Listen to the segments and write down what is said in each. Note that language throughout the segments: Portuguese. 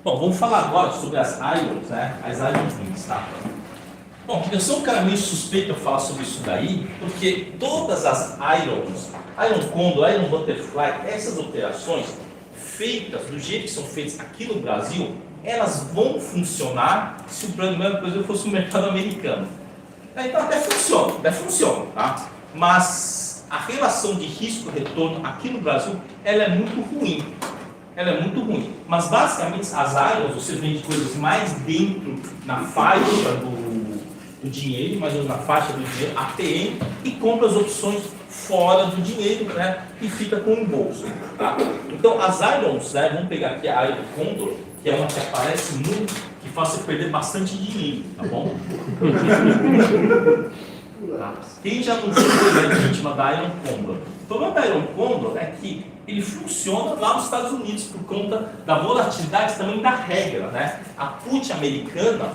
Bom, vamos falar agora sobre as irons, né? As iron rings, tá? Bom, eu sou um cara meio suspeito a falar sobre isso daí, porque todas as irons, iron condor, iron butterfly, essas operações feitas do jeito que são feitas aqui no Brasil, elas vão funcionar se o primeiro Brasil fosse um mercado americano. Então até funciona, tá? Mas a relação de risco-retorno aqui no Brasil, ela é muito ruim. Ela é muito ruim. Mas basicamente as irons, você vende coisas mais dentro, na faixa do dinheiro, mais ou menos na faixa do dinheiro, ATM, e compra as opções fora do dinheiro, né? E fica com o bolso. Tá? Então as irons, né? Vamos pegar aqui a Iron Condor, que é uma que aparece muito, que faz você perder bastante dinheiro, tá bom? Quem já não foi vítima da Iron Condor? O problema da Iron Condor é que ele funciona lá nos Estados Unidos por conta da volatilidade também da regra, né? A put americana,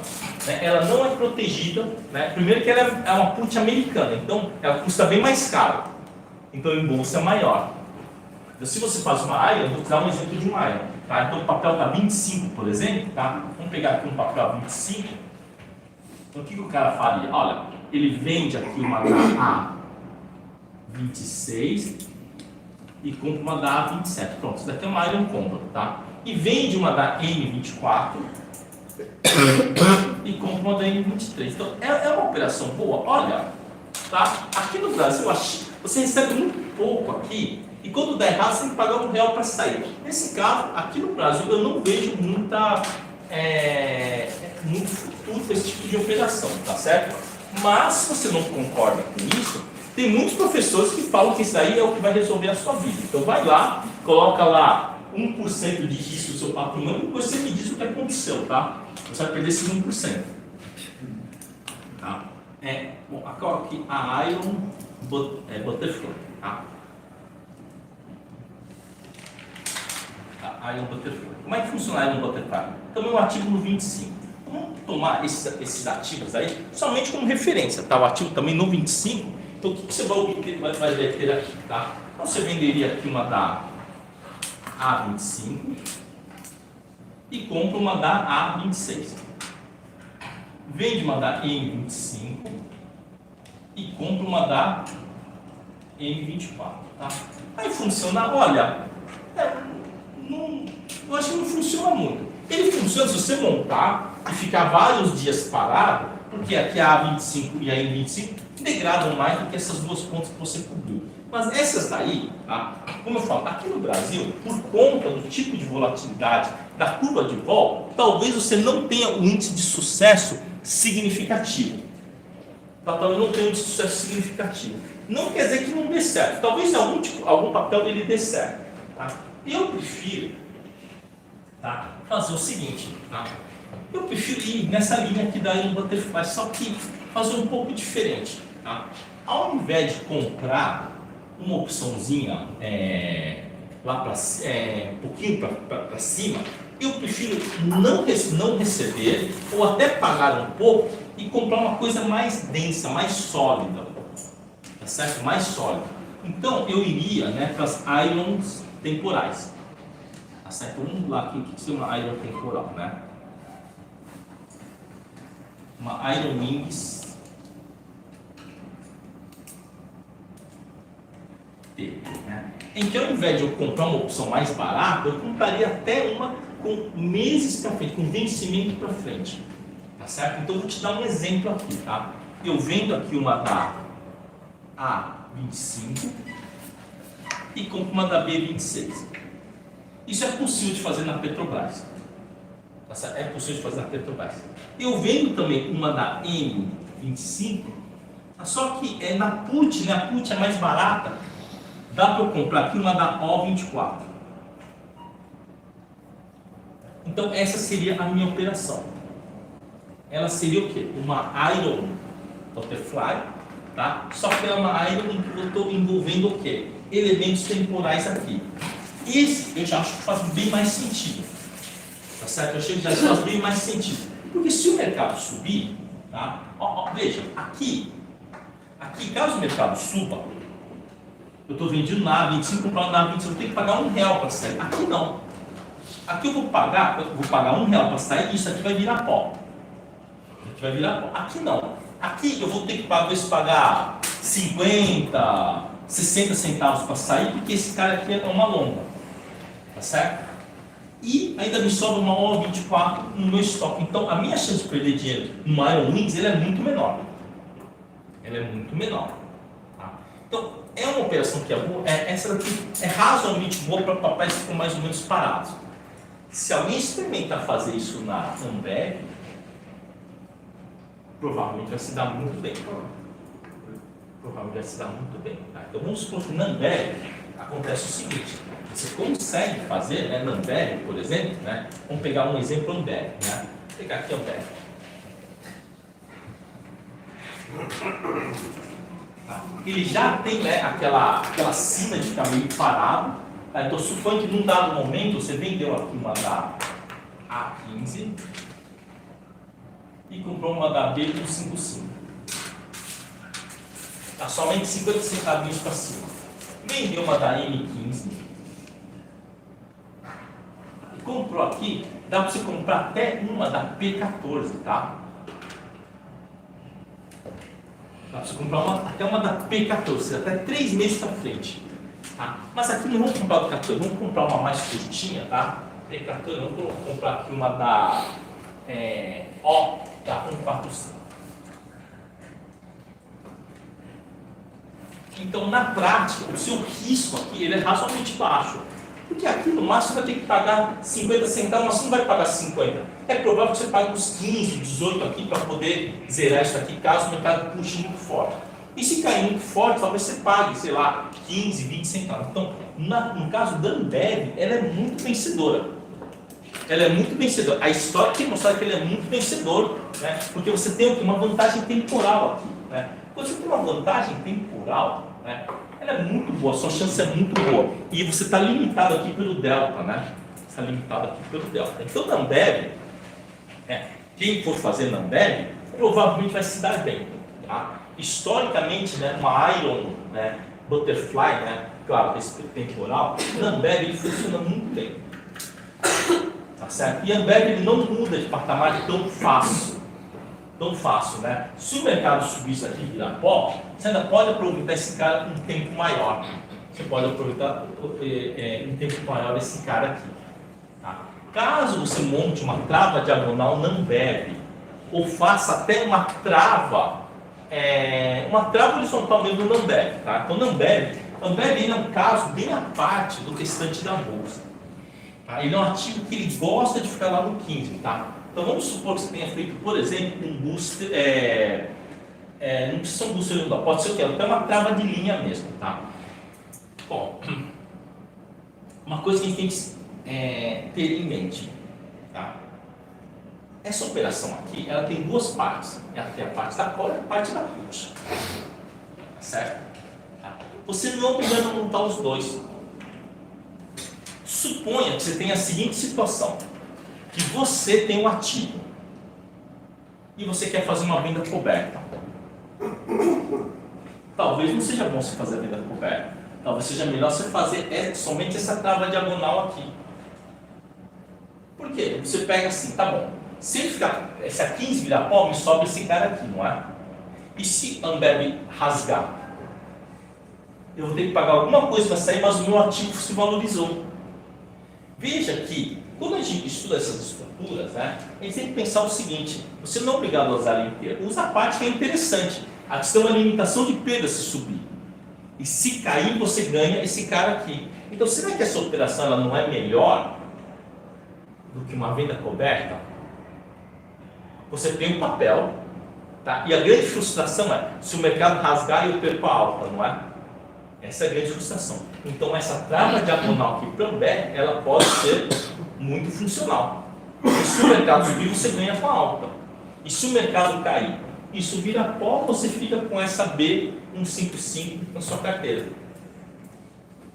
né, ela não é protegida, né? Primeiro que ela é uma put americana, então ela custa bem mais caro, então o embolso é maior. Então, se você faz uma Iron, vou te dar um exemplo de uma Iron, tá? Então o papel da 25, por exemplo, tá? Vamos pegar aqui um papel 25. Então o que o cara faria? Olha, ele vende aqui uma da A26 e compra uma da A27. Pronto, isso daqui é uma Iron Condor, tá? E vende uma da M24 e compra uma da M23. Então, é uma operação boa. Olha, tá? Aqui no Brasil, você recebe muito pouco aqui e quando der errado, você tem que pagar R$1 para sair. Nesse caso, aqui no Brasil, eu não vejo muito futuro para esse tipo de operação, tá certo? Mas, se você não concorda com isso, tem muitos professores que falam que isso daí é o que vai resolver a sua vida. Então vai lá, coloca lá 1% de risco do seu patrimônio e depois você me diz o que aconteceu, tá? Você vai perder esse 1%. Tá? Bom, aqui a Iron Butterfly. Tá? A Iron Butterfly. Como é que funciona a Iron Butterfly? Também o artigo no 25. Vamos tomar esses ativos aí somente como referência, tá? O ativo também no 25. Então, o que você vai ter aqui, tá? Então, você venderia aqui uma da A25 e compra uma da A26. Vende uma da M25 e compra uma da M24, tá? Aí funciona, olha, eu acho que não funciona muito. Ele funciona se você montar e ficar vários dias parado, porque aqui a A25 e a M25 degradam mais do que essas duas pontas que você cobriu. Mas essas daí, tá? Como eu falo, aqui no Brasil, por conta do tipo de volatilidade da curva de vol, talvez você não tenha um índice de sucesso significativo. Tá? Talvez não tenha um índice de sucesso significativo. Não quer dizer que não dê certo. Talvez algum papel dele dê certo. Tá? Eu prefiro, tá, fazer o seguinte, tá? Eu prefiro ir nessa linha aqui da Iron Butterfly, só que fazer um pouco diferente. Tá? Ao invés de comprar uma opçãozinha lá um pouquinho para cima, eu prefiro não receber ou até pagar um pouco e comprar uma coisa mais densa, mais sólida, tá certo? Mais sólida. Então eu iria, né, para as irons temporais, tá certo? Vamos lá aqui, o que é uma iron temporal, né? Uma Iron Wings né? Em que ao invés de eu comprar uma opção mais barata, eu compraria até uma com meses para frente, com vencimento para frente, tá certo? Então eu vou te dar um exemplo aqui, tá? Eu vendo aqui uma da A25 e compro uma da B26. Isso é possível de fazer na Petrobras, tá certo? É possível de fazer na Petrobras. Eu vendo também uma da M25, só que na put, né? A put é mais barata. Dá para eu comprar aqui uma da O24. Então essa seria a minha operação. Ela seria o quê? Uma Iron Butterfly, tá? Só que é uma Iron em que eu estou envolvendo o quê? Elementos temporais aqui. Esse eu já acho que faz bem mais sentido. Tá certo? Eu achei que já faz bem mais sentido. Porque se o mercado subir, tá? Veja, aqui, caso o mercado suba, eu estou vendendo na A25, comprando na A25, eu tenho que pagar R$1 para sair. Aqui não. Aqui eu vou pagar R$ 1 para sair e isso aqui vai virar pó. Aqui vai virar pó. Aqui não. Aqui eu vou ter que pagar 50, 60 centavos para sair, porque esse cara aqui é uma longa. Tá certo? E ainda me sobra uma hora 24 no meu estoque. Então a minha chance de perder dinheiro no Iron Wings ele é muito menor. Ela é muito menor. Tá? Então é uma operação que é boa. Essa daqui é razoavelmente boa para papéis que ficam mais ou menos parados. Se alguém experimentar fazer isso na Ambev, provavelmente vai se dar muito bem. Provavelmente vai se dar muito bem. Tá? Então vamos supor que na Ambev acontece o seguinte: você consegue fazer, né, na Ambev, por exemplo, né? Vamos pegar um exemplo Ambev, né? Vou pegar aqui Ambev. Tá? Ele já tem, né, aquela cena de ficar meio parado. Tá? Então suponho que num dado momento você vendeu aqui uma da A15 e comprou uma da B155. Tá? Somente 50 centavinhos para cima. Vendeu uma da M15 e comprou aqui, dá para você comprar até uma da P14, tá? Dá para você comprar até uma da P14, até 3 meses para frente. Tá? Mas aqui não vamos comprar a P14, vamos comprar uma mais curtinha, tá? P14, vamos comprar aqui uma da O, tá? 145. Então, na prática, o seu risco aqui ele é razoavelmente baixo. Porque aqui no máximo você vai ter que pagar 50 centavos, mas você não vai pagar 50. É provável que você pague uns 15, 18 aqui para poder zerar isso aqui, caso o mercado puxe muito forte. E se cair muito forte, talvez você pague, sei lá, 15, 20 centavos. Então, no caso da Ambev, ela é muito vencedora. Ela é muito vencedora. A história tem mostrado que ele é muito vencedor, né? Porque você tem uma vantagem temporal aqui. Né? Quando você tem uma vantagem temporal, né, ela é muito boa, a sua chance é muito boa. E você está limitado aqui pelo delta, né? Você está limitado aqui pelo delta. Então, na Ambev, quem for fazer na Ambev, provavelmente vai se dar bem. Tá? Historicamente, né, uma Iron, né, Butterfly, né, claro, esse temporal, na Ambev ele funciona muito bem. Tá certo? E a Ambev ele não muda de patamar tão fácil. Tão fácil, né? Se o mercado subir isso aqui e virar pó, você ainda pode aproveitar esse cara um tempo maior. Você pode aproveitar um tempo maior esse cara aqui. Tá? Caso você monte uma trava diagonal na Ambev, ou faça até uma trava horizontal mesmo na Ambev. Tá? Então, na Ambev é um caso bem à parte do restante da bolsa. Tá? Ele é um ativo que ele gosta de ficar lá no 15. Tá? Então vamos supor que você tenha feito, por exemplo, um booster, não precisa ser um booster horizontal, pode ser o quê? Até uma trava de linha mesmo, tá? Bom, uma coisa que a gente tem que ter em mente, tá? Essa operação aqui, ela tem duas partes. Ela tem a parte da call e a parte da put. Certo? Tá? Você não é obrigado a montar os dois. Suponha que você tenha a seguinte situação. Que você tem um ativo e você quer fazer uma venda coberta. Talvez não seja bom você fazer a venda coberta. Talvez seja melhor você fazer somente essa trava diagonal aqui. Por quê? Você pega assim, tá bom. Se ele ficar, se a 15 virar pó, me sobra esse cara aqui, não é? E se a Ambev rasgar? Eu vou ter que pagar alguma coisa para sair, mas o meu ativo se valorizou. Veja que quando a gente estuda essas estruturas, né, a gente tem que pensar o seguinte: você não é obrigado a usar ela inteira, usa a parte que é interessante. A questão é a limitação de perda se subir. E se cair, você ganha esse cara aqui. Então, será que essa operação ela não é melhor do que uma venda coberta? Você tem um papel, tá? E a grande frustração é se o mercado rasgar e eu perco a alta, não é? Essa é a grande frustração. Então, essa trava diagonal aqui para Ambev, ela pode ser muito funcional. E se o mercado subir, você ganha com a alta. E se o mercado cair, isso vira pó, você fica com essa B155 na sua carteira.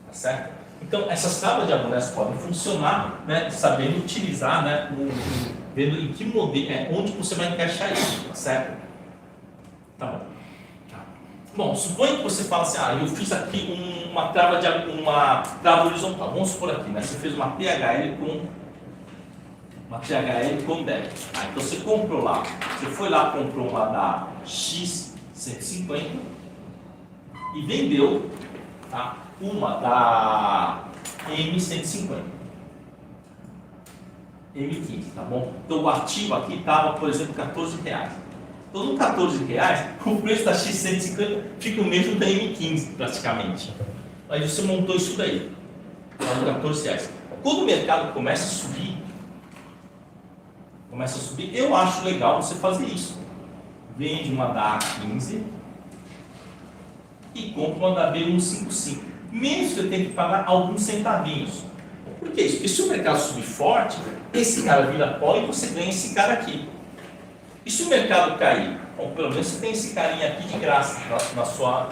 Tá certo? Então, essas travas diagonais podem funcionar, né, sabendo utilizar, né, vendo em que modelo, onde você vai encaixar isso, tá certo? Tá bom. Bom, suponha que você fala assim, eu fiz aqui uma trava horizontal, vamos supor aqui, né? Você fez uma THL com uma THL com débito. Então você comprou lá, você foi lá, comprou uma da X150 e vendeu, tá, uma da M150. M15, tá bom? Então o ativo aqui estava, por exemplo, R$14. Então no R$14, o preço da X150 fica o mesmo da M15 praticamente. Aí você montou isso daí, tá, no R$14. Quando o mercado começa a subir, eu acho legal você fazer isso. Vende uma da A15 e compra uma da B155. Mesmo que você tenha que pagar alguns centavinhos. Por que isso? Porque se o mercado subir forte, esse cara vira pó e você ganha esse cara aqui. E se o mercado cair? Bom, pelo menos você tem esse carinha aqui de graça na sua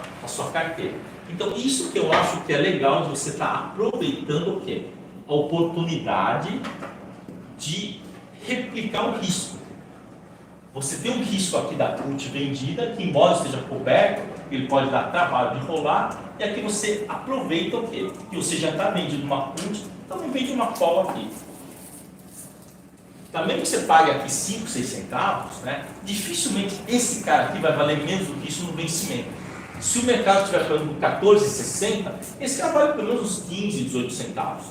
carteira. Então, isso que eu acho que é legal de você estar aproveitando o quê? A oportunidade de replicar o risco. Você tem um risco aqui da put vendida, que embora esteja coberto, ele pode dar trabalho de rolar, e aqui você aproveita o quê? Que você já está vendido uma put, também vende uma call aqui. Também que você pague aqui 5, 6 centavos, né? Dificilmente esse cara aqui vai valer menos do que isso no vencimento. Se o mercado estiver falando por 14,60, esse cara vale pelo menos uns 15, 18 centavos.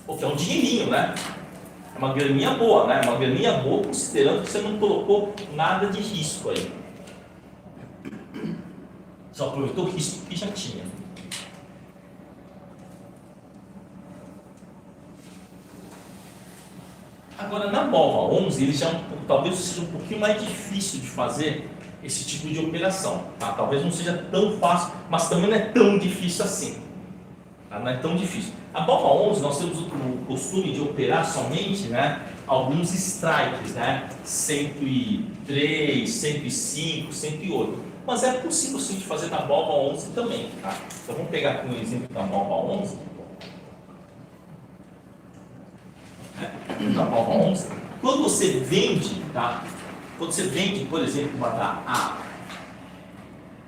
Porque é um dinheirinho, né? É uma graninha boa, né? Uma graninha boa considerando que você não colocou nada de risco aí. Só aproveitou o risco que já tinha. Agora, na BOVA 11, ele já talvez seja um pouquinho mais difícil de fazer esse tipo de operação. Tá? Talvez não seja tão fácil, mas também não é tão difícil assim. Tá? Não é tão difícil. A BOVA 11, nós temos o costume de operar somente, né, alguns strikes, né, 103, 105, 108. Mas é possível sim de fazer na BOVA 11 também. Tá? Então vamos pegar aqui um exemplo da BOVA 11. Da BOVA 11. Quando você vende, tá? Quando você vende, por exemplo, uma da A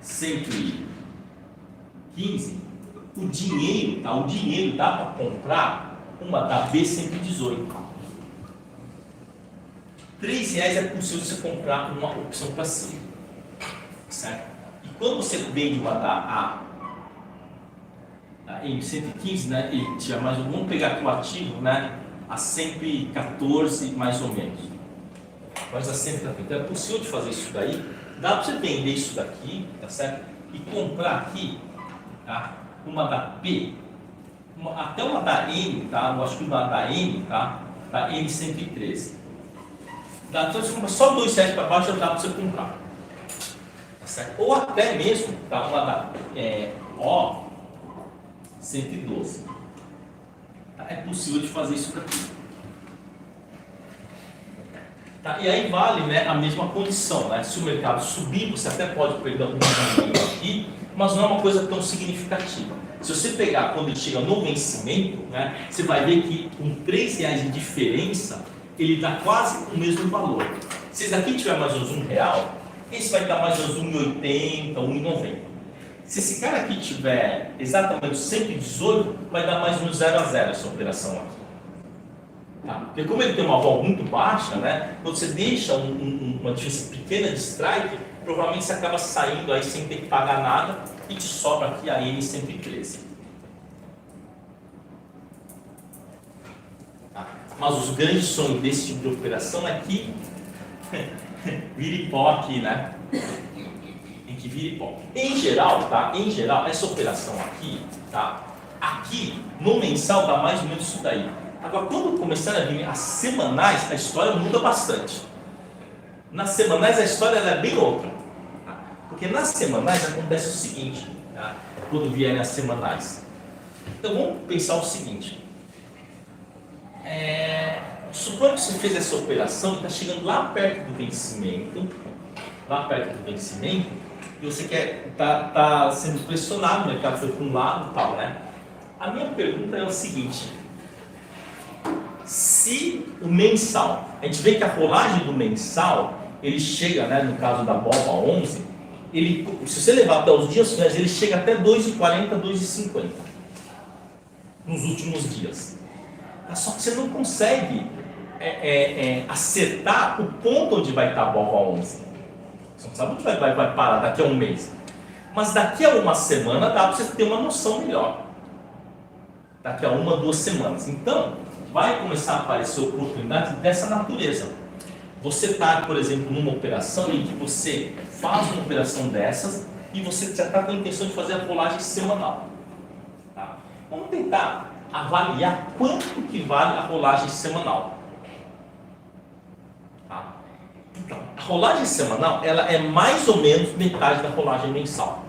115, o dinheiro, tá? O dinheiro dá para comprar uma da B118. R$3 é possível você comprar uma opção para cima, certo? E quando você vende uma da M115, né? E tinha mais um, vamos pegar aqui o ativo, né? A 114 mais ou menos. Mas a 114. Então é possível de fazer isso daí. Dá para você vender isso daqui, tá certo? E comprar aqui, tá? Uma da P, até uma da N, tá? Eu acho que uma da N, tá? Da N113. Dá, então você compra só R$2 para baixo, dá para você comprar. Tá certo? Ou até mesmo, tá? Uma da O112. É possível de fazer isso daqui. Tá? E aí vale, né, a mesma condição, né? Se o mercado subir, você até pode perder algum dinheiro aqui, mas não é uma coisa tão significativa. Se você pegar quando ele chega no vencimento, né, você vai ver que com R$3 de diferença, ele dá quase o mesmo valor. Se esse daqui tiver mais ou menos R$1, esse vai dar mais ou menos R$1,80, R$1,90. Se esse cara aqui tiver exatamente 118, vai dar mais ou menos 0 a 0 essa operação aqui. Tá? Porque como ele tem uma vol muito baixa, né? Quando você deixa uma diferença pequena de strike, provavelmente você acaba saindo aí sem ter que pagar nada e te sobra aqui a N113. Tá? Mas os grandes sonhos desse tipo de operação é que vire pó aqui, né? Que vire pó. Em geral, tá? Em geral, essa operação aqui, tá? Aqui, no mensal, dá mais ou menos isso daí. Agora, quando começarem a vir as semanais, a história muda bastante. Nas semanais, a história é bem outra. Tá? Porque nas semanais acontece o seguinte, tá? Quando vierem as semanais. Então, vamos pensar o seguinte. Suponha que você fez essa operação e está chegando lá perto do vencimento, e você tá sendo pressionado, o mercado foi para um lado e tal, né? A minha pergunta é o seguinte: se o mensal, a gente vê que a rolagem do mensal, ele chega, né, no caso da BOVA 11, se você levar até os dias finais, ele chega até 2,40, 2,50 nos últimos dias. Só que você não consegue acertar o ponto onde vai estar a Bova 11. Você não sabe onde vai parar daqui a um mês. Mas daqui a uma semana dá para você ter uma noção melhor. Daqui a 1, 2 semanas. Então, vai começar a aparecer oportunidades dessa natureza. Você está, por exemplo, numa operação em que você faz uma operação dessas e você já está com a intenção de fazer a rolagem semanal. Tá? Vamos tentar avaliar quanto que vale a rolagem semanal. Tá? Então, a rolagem semanal ela é mais ou menos metade da rolagem mensal.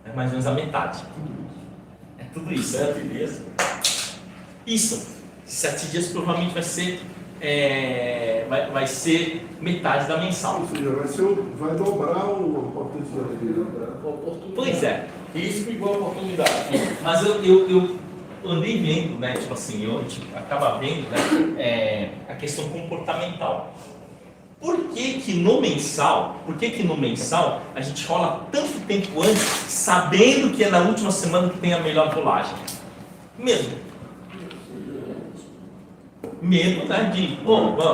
É mais ou menos a metade. É tudo isso, beleza? Isso, 7 dias provavelmente vai ser metade da mensal. Ou seja, vai dobrar o potencial. Pois é. Risco igual oportunidade. Mas eu andei vendo, né? Tipo assim, a gente acaba vendo, né, a questão comportamental. Por que no mensal a gente rola tanto tempo antes, sabendo que é na última semana que tem a melhor rolagem? Medo, né, de,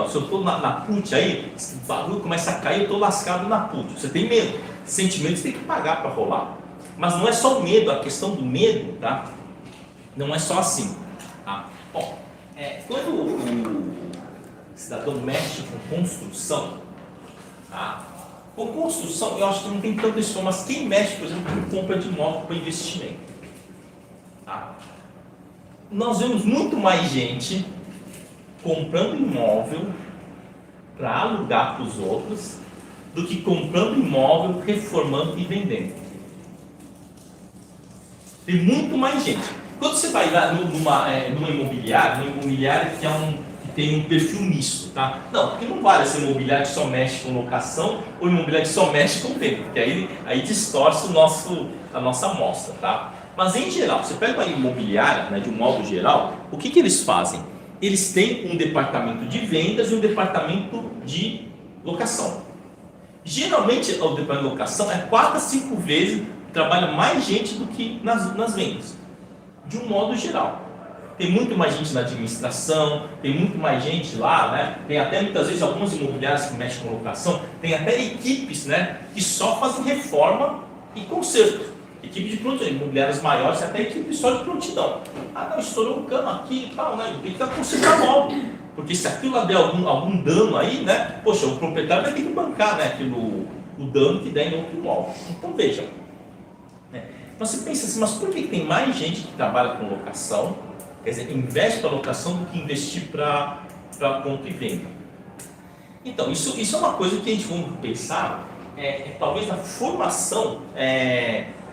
se eu estou na put aí, se o bagulho começa a cair, eu estou lascado na put. Você tem medo. Sentimentos tem que pagar para rolar. Mas não é só o medo, a questão do medo, tá? Não é só assim. Tá? Bom, quando o cidadão mexe com construção, tá? Com construção, eu acho que não tem tanto isso, mas quem mexe, por exemplo, com compra de imóvel para investimento, tá? Nós vemos muito mais gente comprando imóvel para alugar para os outros do que comprando imóvel, reformando e vendendo. Tem muito mais gente. Quando você vai lá numa imobiliária que tem um perfil misto, tá? Não, porque não vale essa imobiliária que só mexe com locação ou imobiliária que só mexe com venda, porque aí distorce a nossa amostra, tá? Mas em geral, você pega uma imobiliária, né, de um modo geral, o que eles fazem? Eles têm um departamento de vendas e um departamento de locação. Geralmente o departamento de locação é 4 a 5 vezes, trabalha mais gente do que nas vendas, de um modo geral. Tem muito mais gente na administração, tem muito mais gente lá, né? Tem até muitas vezes algumas imobiliárias que mexem com locação, tem até equipes, né, que só fazem reforma e conserto. Equipe de prontidão, imobiliárias maiores, até equipe só de prontidão. Não, estourou um cano aqui e tal, né? Tem que consertar logo. Porque se aquilo lá der algum dano aí, né? Poxa, o proprietário vai ter que bancar, né, o dano que der em outro imóvel. Então veja. Então você pensa assim, mas por que tem mais gente que trabalha com locação, quer dizer, investe para locação do que investir para compra e venda? Então, isso é uma coisa que a gente vai pensar, talvez na formação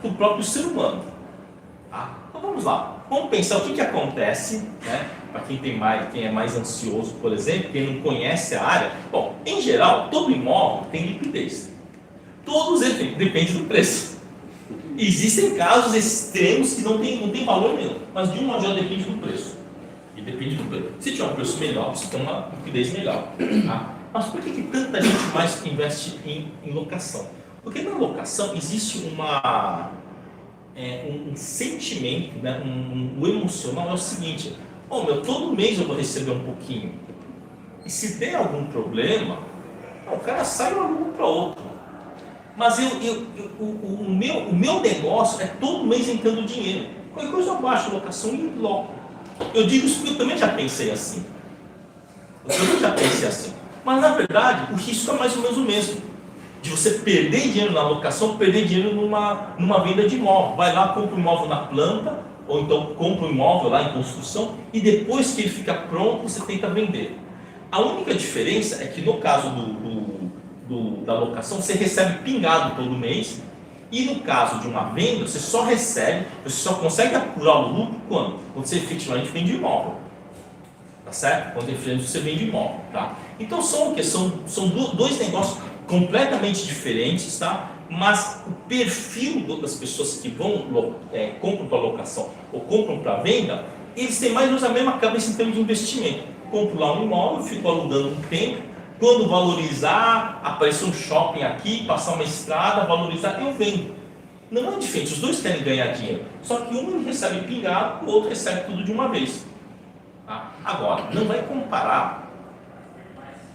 do próprio ser humano. Tá? Então vamos lá, vamos pensar o que acontece, né, para quem é mais ansioso, por exemplo, quem não conhece a área. Bom, em geral, todo imóvel tem liquidez. Todos eles dependem do preço. Existem casos extremos que não tem valor nenhum, mas de um modo geral depende do preço. E depende do preço. Se tiver um preço melhor, você tem uma liquidez melhor. Tá? Mas por que tanta gente mais investe em locação? Porque na locação existe um sentimento, né? O emocional é o seguinte: todo mês eu vou receber um pouquinho. E se der algum problema, o cara sai e aluga para outro. Mas o meu negócio é todo mês entrando dinheiro. Qualquer coisa eu baixo a locação e loco. Eu digo isso porque eu também já pensei assim. Mas na verdade, o risco é mais ou menos o mesmo. De você perder dinheiro na locação, perder dinheiro numa venda de imóvel. Vai lá, compra um imóvel na planta, ou então compra um imóvel lá em construção, e depois que ele fica pronto, você tenta vender. A única diferença é que no caso da locação, você recebe pingado todo mês, e no caso de uma venda, você só consegue apurar o lucro quando você efetivamente vende imóvel. Tá certo? Quando efetivamente você vende imóvel. Tá? Então são dois negócios completamente diferentes, tá? Mas o perfil das pessoas que compram para locação ou compram para venda, eles têm mais ou menos a mesma cabeça em termos de investimento. Compro lá um imóvel, fico alugando um tempo, quando valorizar, aparecer um shopping aqui, passar uma estrada, valorizar, eu vendo. Não é diferente, os dois querem ganhar dinheiro, só que um recebe pingado, o outro recebe tudo de uma vez. Tá? Agora, não vai comparar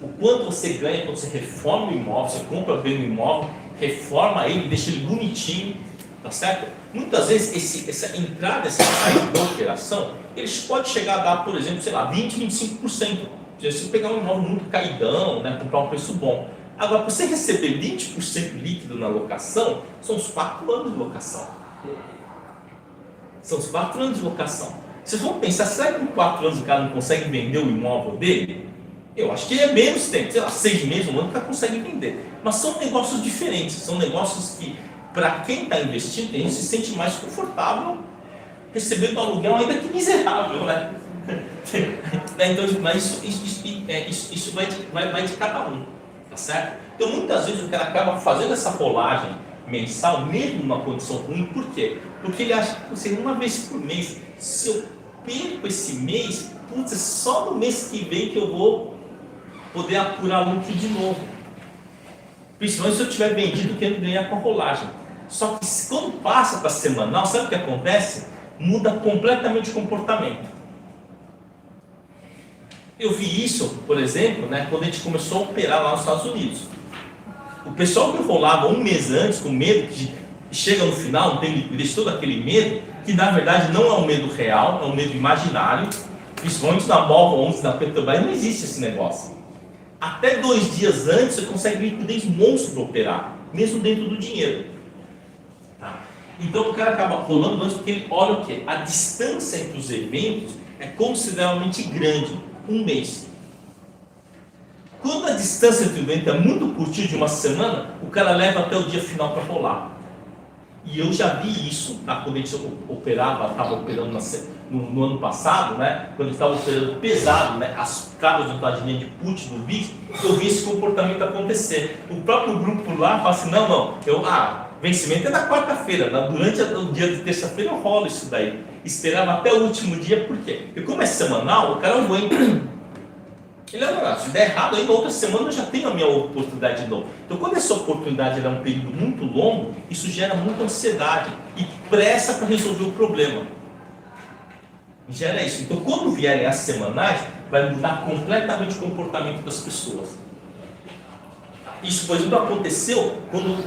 o quanto você ganha quando você reforma o imóvel, você compra bem o imóvel, reforma ele, deixa ele bonitinho, tá certo? Muitas vezes essa entrada, essa saída da operação, eles podem chegar a dar, por exemplo, sei lá, 20, 25%. Se você pegar um imóvel muito caidão, né, comprar um preço bom. Agora, para você receber 20% líquido na locação, são os 4 anos de locação. São os 4 anos de locação. Vocês vão pensar, será que em 4 anos o cara não consegue vender o imóvel dele? Eu acho que é menos tempo, sei lá, 6 meses, um ano, o cara consegue vender. Mas são negócios diferentes, são negócios que, para quem está investindo, a gente se sente mais confortável recebendo aluguel, ainda que miserável, né? Então, mas isso vai de cada um, tá certo? Então, muitas vezes o cara acaba fazendo essa rolagem mensal, mesmo numa condição ruim, por quê? Porque ele acha que você, uma vez por mês, se eu perco esse mês, putz, é só no mês que vem que eu vou poder apurar lucro de novo. Principalmente se eu tiver vendido querendo ganhar com a rolagem. Só que quando passa para semanal, sabe o que acontece? Muda completamente o comportamento. Eu vi isso, por exemplo, né, quando a gente começou a operar lá nos Estados Unidos. O pessoal que rolava um mês antes, com medo de chega no final, não tem liquidez, todo aquele medo, que na verdade não é um medo real, é um medo imaginário. Principalmente na Mova 11, na Petrobras, não existe esse negócio. Até 2 dias antes você consegue liquidez monstro para operar, mesmo dentro do dinheiro. Tá? Então o cara acaba rolando antes porque ele olha o quê? A distância entre os eventos é consideravelmente grande, 1 mês. Quando a distância entre o evento é muito curtinha, de uma semana, o cara leva até o dia final para rolar. E eu já vi isso, tá? Quando a gente estava operando no ano passado, né? Quando estava operando pesado, né? As cabras de linha de put do VIX, eu vi esse comportamento acontecer. O próprio grupo lá fala assim, não, vencimento é na quarta-feira, durante o dia de terça-feira eu rolo isso daí. Esperava até o último dia, por quê? Porque como é semanal, o cara aguenta. Ele se der errado, aí na outra semana eu já tenho a minha oportunidade de novo. Então, quando essa oportunidade é um período muito longo, isso gera muita ansiedade e pressa para resolver o problema. Gera isso. Então, quando vierem as semanais, vai mudar completamente o comportamento das pessoas. Isso, por exemplo, aconteceu quando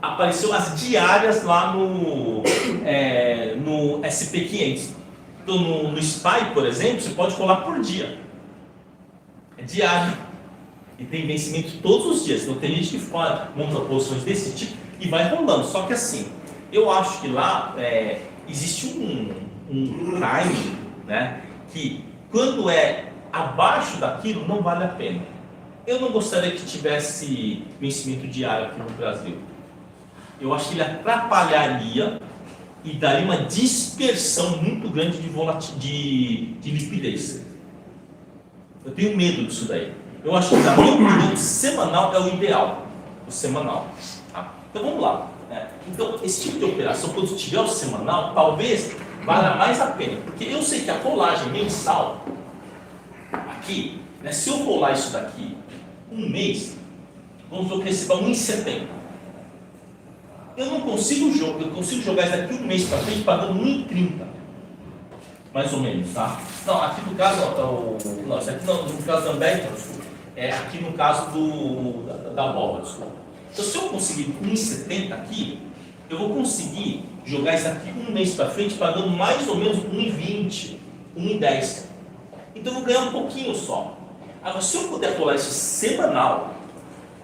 apareceu as diárias lá no SP500. Então, no SPY, por exemplo, você pode colar por dia. É diário. E tem vencimento todos os dias. Então tem gente que monta posições desse tipo e vai rolando. Só que assim, eu acho que lá existe um time, né, que quando é abaixo daquilo não vale a pena. Eu não gostaria que tivesse vencimento diário aqui no Brasil. Eu acho que ele atrapalharia e daria uma dispersão muito grande de liquidez. Eu tenho medo disso daí. Eu acho que, na minha opinião, o semanal é o ideal. O semanal. Tá? Então, vamos lá. Então, esse tipo de operação, quando tiver o semanal, talvez valha mais a pena. Porque eu sei que a rolagem mensal, aqui, né, se eu rolar isso daqui 1 mês, vamos ver que receba 1,70. Eu não consigo jogar, eu consigo jogar isso daqui 1 mês para frente pagando 1,30. Mais ou menos, tá? Não, aqui no caso, não, isso aqui não, no caso da Ambev, desculpa. É aqui no caso da Mova, desculpa. Então, se eu conseguir 1,70 aqui, eu vou conseguir jogar isso aqui 1 mês para frente, pagando mais ou menos 1,20, 1,10. Então, eu vou ganhar um pouquinho só. Agora, se eu puder colar isso semanal,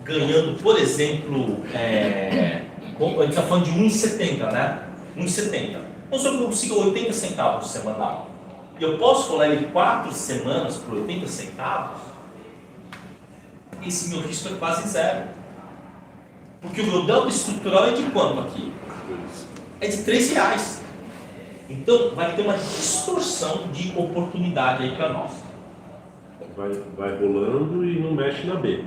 ganhando, por exemplo, a gente está falando de 1,70, né? 1,70. Então, se eu consigo 80 centavos semanal, e eu posso colar ele 4 semanas por 80 centavos, esse meu risco é quase zero. Porque o meu delta estrutural é de quanto aqui? É de R$3. Então, vai ter uma distorção de oportunidade aí para nós. Vai rolando e não mexe na B.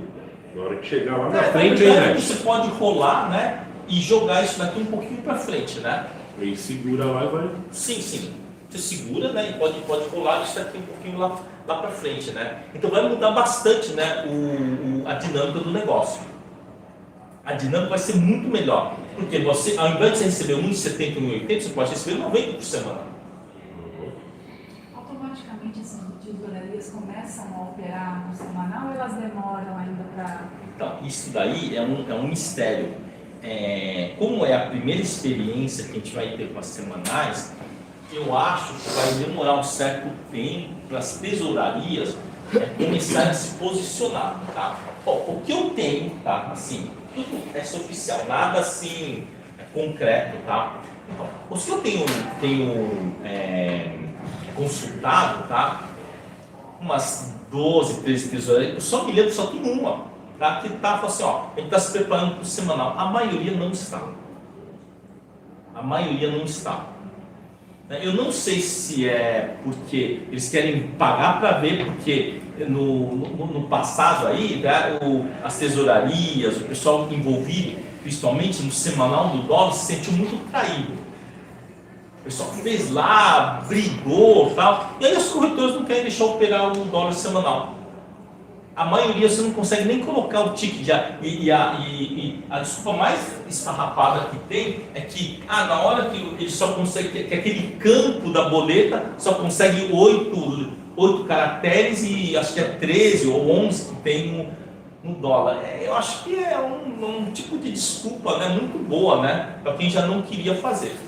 Na hora que chegar lá na frente, aí você pode rolar, né? E jogar isso daqui um pouquinho para frente, né? Ele segura lá e vai. Sim. Você segura, né? E pode rolar isso daqui um pouquinho lá para frente, né? Então vai mudar bastante, né? A dinâmica do negócio. A dinâmica vai ser muito melhor. Porque você, ao invés de você receber 1,70 e 1,80, você pode receber 90 por semana. automaticamente essas tesourarias começam a operar no semanal ou elas demoram ainda para... Então, isso daí é um mistério. Como é a primeira experiência que a gente vai ter com as semanais, eu acho que vai demorar um certo tempo para as tesourarias começarem a se posicionar, tá? Bom, o que eu tenho, tá? Assim, tudo é oficial, nada assim concreto, tá? Então, os que eu tenho consultado, tá? Umas 12, 13 tesourarias, eu só me lembro, só tem uma, tá? Que tá falando assim, ó, a gente está se preparando para o semanal. A maioria não está. A maioria não está. Eu não sei se é porque eles querem pagar para ver, porque no passado aí, né, as tesourarias, o pessoal envolvido, principalmente no semanal do dólar, se sentiu muito traído. O pessoal fez lá, brigou e tal, e aí os corretores não querem deixar operar o dólar semanal. A maioria você não consegue nem colocar o ticket. E a desculpa mais esfarrapada que tem é que na hora que ele só consegue, que aquele campo da boleta só consegue 8 caracteres e acho que é 13 ou 11 que tem no dólar. Eu acho que é um tipo de desculpa, né, muito boa, né, para quem já não queria fazer.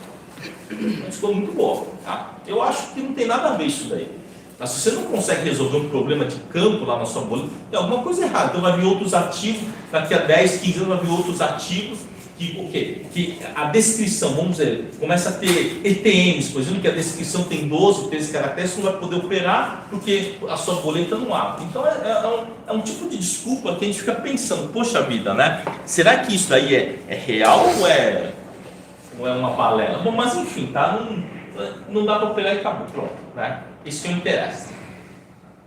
Uma desculpa muito boa. Tá? Eu acho que não tem nada a ver isso daí. Mas se você não consegue resolver um problema de campo lá na sua bolsa, tem alguma coisa errada. Então vai vir outros ativos, daqui a 10, 15 anos vai vir outros ativos que a descrição, vamos dizer, começa a ter ETMs, por exemplo, que a descrição tem 12, 13 caracteres, você não vai poder operar porque a sua boleta não abre. Então é um tipo de desculpa que a gente fica pensando, poxa vida, né? Será que isso daí é real ou é uma balela? Bom, mas enfim, tá? Não dá para operar e acabou, pronto, né? Isso que me interessa.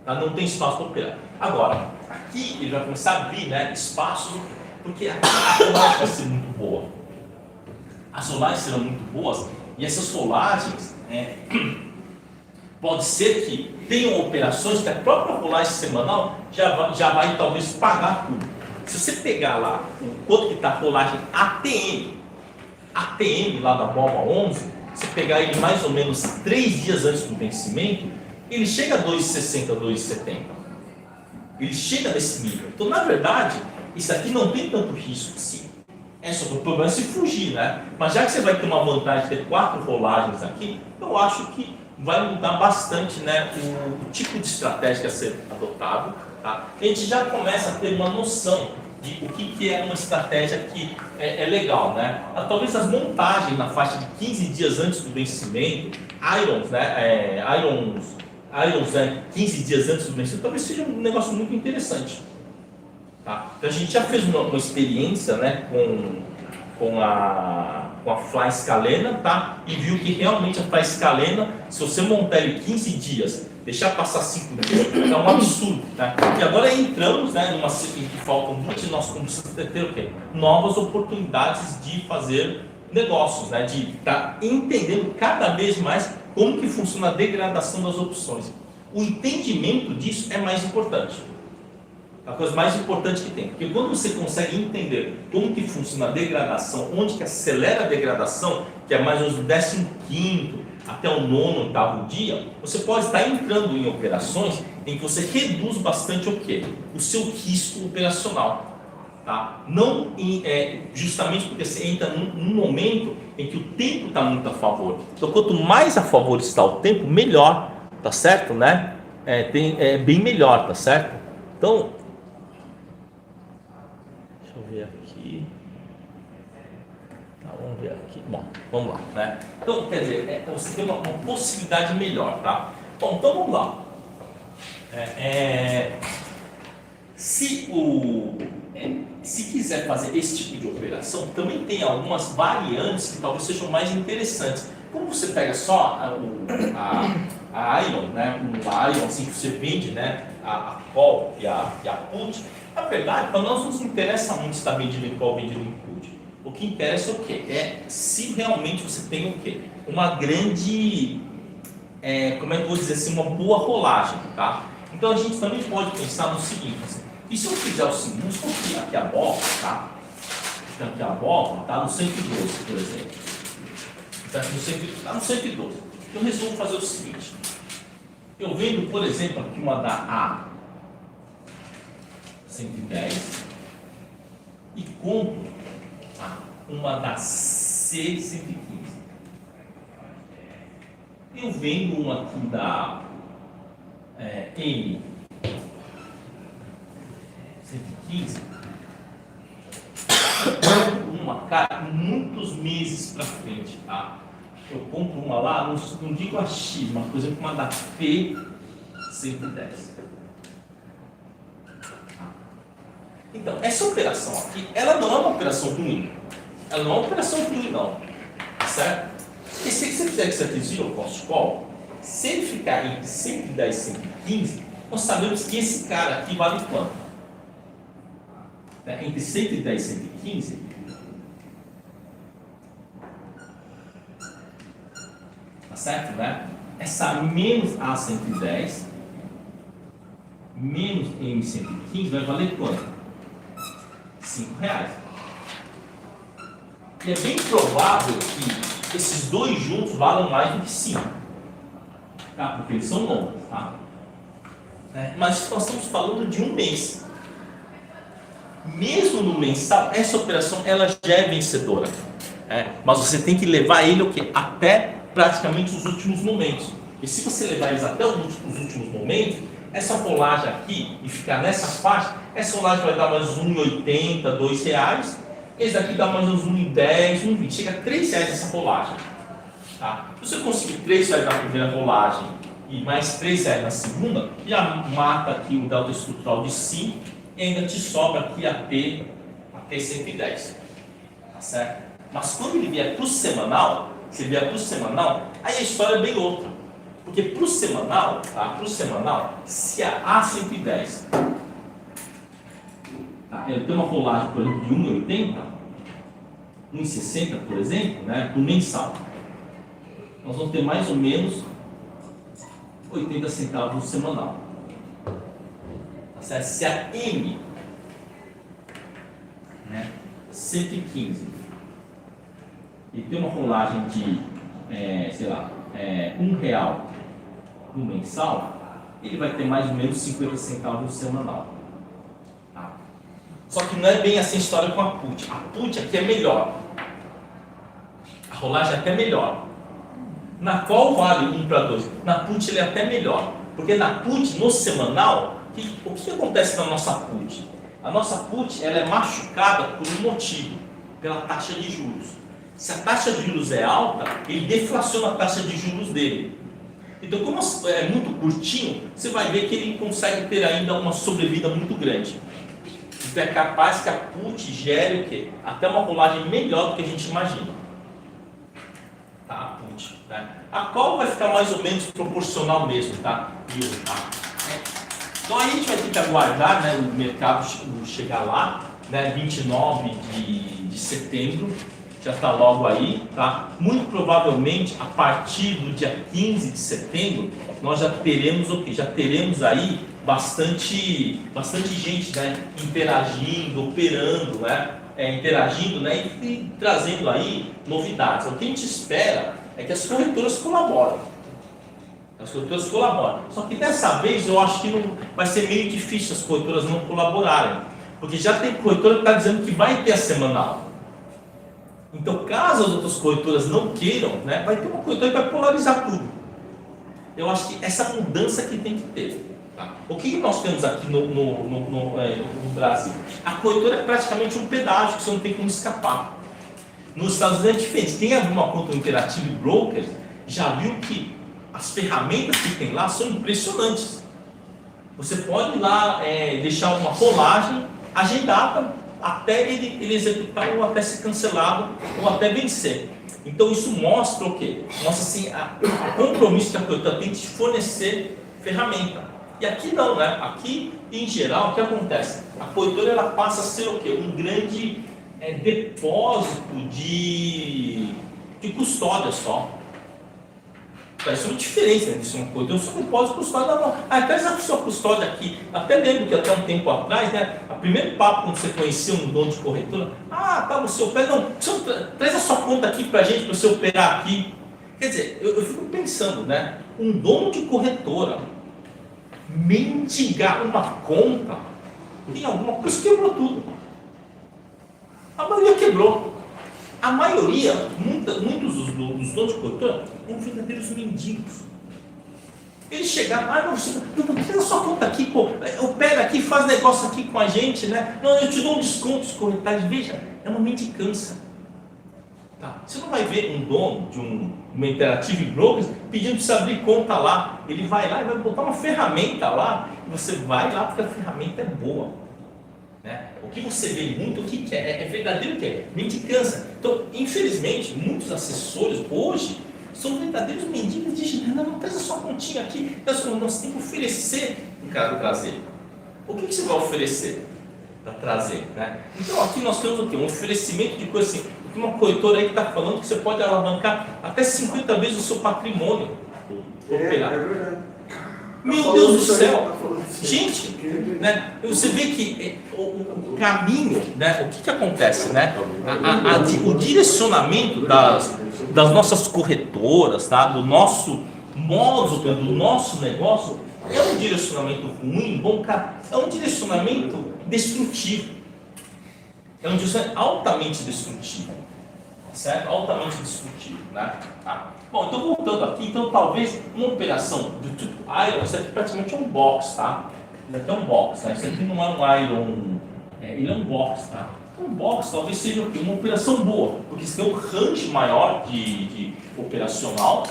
Tá? Não tem espaço para operar. Agora, aqui ele vai começar a abrir, né, espaço, porque a rolagem vai ser muito boa. As rolagens serão muito boas e essas rolagens, pode ser que tenham operações que a própria rolagem semanal já vai talvez pagar tudo. Se você pegar lá o quanto que está a rolagem ATM lá da Boba 11, se pegar ele mais ou menos 3 dias antes do vencimento, ele chega a 2,60, 2,70. Ele chega nesse nível. Então, na verdade, isso aqui não tem tanto risco assim. Só que o problema é se fugir, né? Mas já que você vai ter uma vantagem de ter 4 rolagens aqui, eu acho que vai mudar bastante, né, o tipo de estratégia a ser adotado. Tá? A gente já começa a ter uma noção de o que é uma estratégia que é legal, né? Talvez as montagens na faixa de 15 dias antes do vencimento, Irons, né? Irons, 15 dias antes do vencimento, talvez seja um negócio muito interessante. Tá? Então a gente já fez uma experiência, né, com a Fly Scalena, tá? E viu que realmente a Fly Scalena, se você montar ele 15 dias, deixar passar 5 dias, é um absurdo, tá? E agora entramos, né, numa ciclo que faltam 2 e nós começamos a ter o quê? Novas oportunidades de fazer negócios, né? De estar entendendo cada vez mais como que funciona a degradação das opções. O entendimento disso é mais importante. A coisa mais importante que tem, porque quando você consegue entender como que funciona a degradação, onde que acelera a degradação, que é mais ou menos do 15º até o 9º, 8º dia, você pode estar entrando em operações em que você reduz bastante o quê? O seu risco operacional. Tá? Não justamente porque você entra num momento em que o tempo está muito a favor. Então, quanto mais a favor está o tempo, melhor, tá certo, né? É bem melhor, tá certo? Então, deixa eu ver aqui. Tá, vamos ver aqui. Bom, vamos lá, né? Então, quer dizer, você tem uma possibilidade melhor, tá? Bom, então vamos lá. Se quiser fazer esse tipo de operação, também tem algumas variantes que talvez sejam mais interessantes. Como você pega só a Iron, né? A Iron, assim, que você vende, né? A call e a put, na verdade, para nós não nos interessa muito se está vendido em call ou vendido em put. O que interessa é o quê? É se realmente você tem o quê? Uma grande, como é que eu vou dizer assim, uma boa rolagem, tá? Então a gente também pode pensar no seguinte, e se eu fizer o seguinte, vamos supor aqui a bola, tá? Então aqui a bola está no 112, por exemplo. Está no 112. Então eu resolvo fazer o seguinte. Eu vendo, por exemplo, aqui uma da A 110 e compro uma da C 115. Eu vendo uma aqui da M 115, uma, cara, muitos meses para frente, tá? Eu compro uma lá, não digo a X, mas por exemplo, uma da P 110. Então, essa operação aqui, ela não é uma operação ruim. Ela não é uma operação ruim, não. Certo? Porque se você fizer que você fizer o cost call, se ele ficar entre 110 e 115, nós sabemos que esse cara aqui vale quanto? Entre 110 e 115, tá certo, né? Essa menos A 110 menos M 115 vai valer quanto? R$5. E é bem provável que esses dois juntos valem mais do que 5, tá? Porque eles são longos, tá? Mas nós estamos falando de um mês. Mesmo no mensal, essa operação ela já é vencedora. Mas você tem que levar ele o quê? Até praticamente os últimos momentos. E se você levar eles até os últimos momentos, essa rolagem aqui e ficar nessa faixa, essa rolagem vai dar mais R$1,80, R$2. Esse daqui dá mais uns R$1,10, R$1,20. Chega a R$3 essa rolagem. Tá? Se você conseguir R$3 na primeira rolagem e mais R$3 na segunda, já mata aqui o delta estrutural de 5 e ainda te sobra aqui a P 110. Tá certo? Mas quando ele vier para o semanal, se ele vier para o semanal, aí a história é bem outra. Porque para o semanal, tá? Para o semanal, se a A110 ele tem uma rolagem, por exemplo, de 1,80, 1,60, por exemplo, né, do mensal, nós vamos ter mais ou menos 80 centavos no semanal. Tá certo? Se a M, né, 115, e tem uma rolagem de, sei lá, R$1 no mensal, ele vai ter mais ou menos 50 centavos no semanal. Tá? Só que não é bem assim a história com a put. A put aqui é melhor. A rolagem aqui é melhor. Na qual vale 1:2? Na put ele é até melhor. Porque na put, no semanal, o que acontece na nossa put? A nossa put ela é machucada por um motivo, pela taxa de juros. Se a taxa de juros é alta, ele deflaciona a taxa de juros dele. Então, como é muito curtinho, você vai ver que ele consegue ter ainda uma sobrevida muito grande. Então, é capaz que a put gere o quê? Até uma rolagem melhor do que a gente imagina. Tá? A put. Né? A call vai ficar mais ou menos proporcional mesmo, tá? Então, aí a gente vai ter que aguardar, né, o mercado chegar lá, né, 29 de setembro. Já está logo aí, tá? Muito provavelmente a partir do dia 15 de setembro nós já teremos o quê? Já teremos aí bastante gente, né? Interagindo, operando, né? Interagindo, né? E trazendo aí novidades. O que a gente espera é que as corretoras colaborem. As corretoras colaboram. Só que dessa vez eu acho que não vai ser meio difícil as corretoras não colaborarem, porque já tem corretora que está dizendo que vai ter a semanal. Então, caso as outras corretoras não queiram, né, vai ter uma corretora que vai polarizar tudo. Eu acho que essa mudança que tem que ter. Tá? O que nós temos aqui no Brasil? A corretora é praticamente um pedágio que você não tem como escapar. Nos Estados Unidos é diferente. Quem abriu uma conta no Interactive Brokers já viu que as ferramentas que tem lá são impressionantes. Você pode ir lá deixar uma rolagem agendada até ele executar ou até ser cancelado ou até vencer. Então isso mostra o quê? Mostra assim, o compromisso que a corretora tem de fornecer ferramenta. E aqui não, né? Aqui, em geral, o que acontece? A corretora ela passa a ser o quê? Um grande depósito de custódia só. Isso é uma diferença entre uma coisa. Eu só não posso custódia, não. Traz a sua custódia aqui. Até lembro que até um tempo atrás, né? O primeiro papo quando você conheceu um dono de corretora, tá, você opera, não, traz a sua conta aqui pra gente, para você operar aqui. Quer dizer, eu fico pensando, né? Um dono de corretora mendigar uma conta, tem alguma coisa que quebrou tudo. A maioria quebrou. A maioria, muitos dos donos de corretora eram verdadeiros mendigos. Eles chegaram, não, pega sua conta aqui, pô, opera aqui, faz negócio aqui com a gente, né? Não, eu te dou um desconto de corretagem. Veja, é uma mendicância. Tá? Você não vai ver um dono de uma Interactive Brokers pedindo para você abrir conta lá. Ele vai lá e vai botar uma ferramenta lá, e você vai lá porque a ferramenta é boa. Né? O que você vê muito, o que é? É verdadeiro o que é? Mendicância. Então, infelizmente, muitos assessores hoje são verdadeiros mendigos digitais. Não traz a sua continha aqui. Você tem que oferecer um cara trazer. O que você vai oferecer para trazer? Né? Então, aqui nós temos o quê? Um oferecimento de coisa assim. Tem uma corretora aí que está falando que você pode alavancar até 50 vezes o seu patrimônio. É verdade. Meu Deus do céu! Gente, né, você vê que o caminho, né, o que acontece? Né? O direcionamento das nossas corretoras, tá? Do nosso modo, do nosso negócio, é um direcionamento ruim, bom, cara, é um direcionamento destrutivo. É um direcionamento altamente destrutivo. Certo? Altamente destrutivo, né? Bom, então voltando aqui, então talvez uma operação do tipo Iron, isso aqui praticamente é um box, tá? Isso aqui é um box, tá? Isso aqui não é um Iron, ele é um box, tá? Um box talvez seja uma operação boa, porque você tem um range maior de operacional,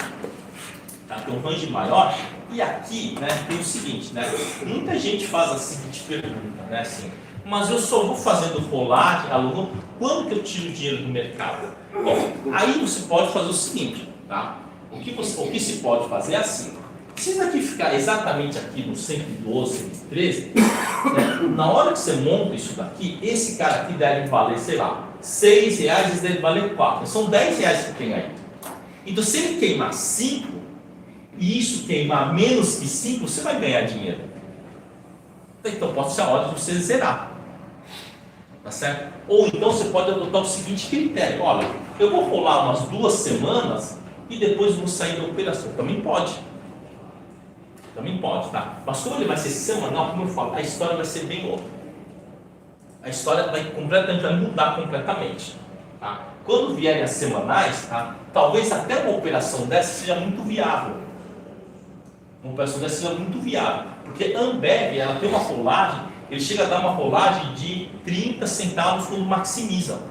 tá? Tem um range maior, e aqui, né, tem o seguinte, né? Muita gente faz a seguinte pergunta, né? Assim, mas eu só vou fazendo rolagem, aluno, quando que eu tiro o dinheiro do mercado? Bom, aí você pode fazer o seguinte, tá? O que se pode fazer é assim, se isso aqui ficar exatamente aqui no 112, 113, né, na hora que você monta isso daqui, esse cara aqui deve valer, sei lá, R$6, ele deve valer 4, são R$10 que tem aí. Então se ele queimar 5, e isso queimar menos que 5, você vai ganhar dinheiro. Então pode ser a hora de você zerar. Tá certo? Ou então você pode adotar o seguinte critério: olha, eu vou rolar umas 2 semanas e depois vou sair da operação. Também pode. Também pode, tá? Mas como ele vai ser semanal, como eu falo, a história vai ser bem outra. A história vai mudar completamente. Tá? Quando vierem as semanais, tá? Talvez até uma operação dessa seja muito viável. Uma operação dessa seja muito viável. Porque a Ambev, ela tem uma rolagem, ele chega a dar uma rolagem de 30 centavos quando maximiza,